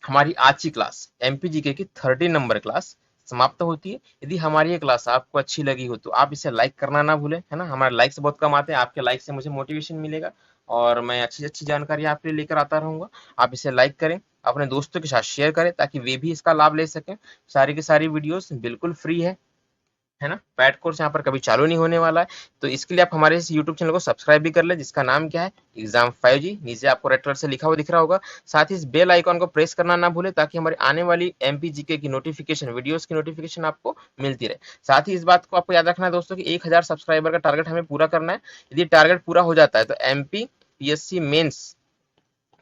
हमारी आज की क्लास एमपीजीके की 13 नंबर क्लास समाप्त होती है। यदि हमारी ये क्लास आपको अच्छी लगी हो तो आप इसे लाइक करना ना भूलें, है ना। हमारे लाइक्स बहुत कम आते हैं, आपके लाइक से मुझे मोटिवेशन मिलेगा और मैं अच्छी से अच्छी जानकारी आपके लिए लेकर आता रहूंगा। आप इसे लाइक करें, अपने दोस्तों के साथ शेयर करें ताकि वे भी इसका लाभ ले सकें। सारी की सारी वीडियोस बिल्कुल फ्री है है ना। पैड कोर्स यहाँ पर कभी चालू नहीं होने वाला है, तो इसके लिए आप हमारे इस यूट्यूब चैनल को सब्सक्राइब भी कर ले, जिसका नाम क्या है, एग्जाम 5G। नीचे आपको रेड कलर से लिखा हुआ दिख रहा होगा। साथ ही इस बेल आइकॉन को प्रेस करना ना भूले, ताकि हमारी आने वाली MPGK की नोटिफिकेशन, वीडियोस की नोटिफिकेशन आपको मिलती रहे। साथ ही इस बात को आपको याद रखना है दोस्तों कि 1000 सब्सक्राइबर का टारगेट हमें पूरा करना है। यदि टारगेट पूरा हो जाता है तो MP PSC मेंस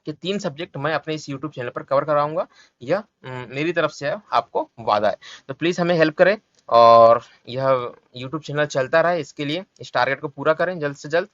के 3 सब्जेक्ट मैं अपने इस यूट्यूब चैनल पर कवर कराऊंगा। यह मेरी तरफ से आपको वादा है। तो प्लीज हमें हेल्प करें और यह यूट्यूब चैनल चलता रहे, इसके लिए इस टारगेट को पूरा करें जल्द से जल्द।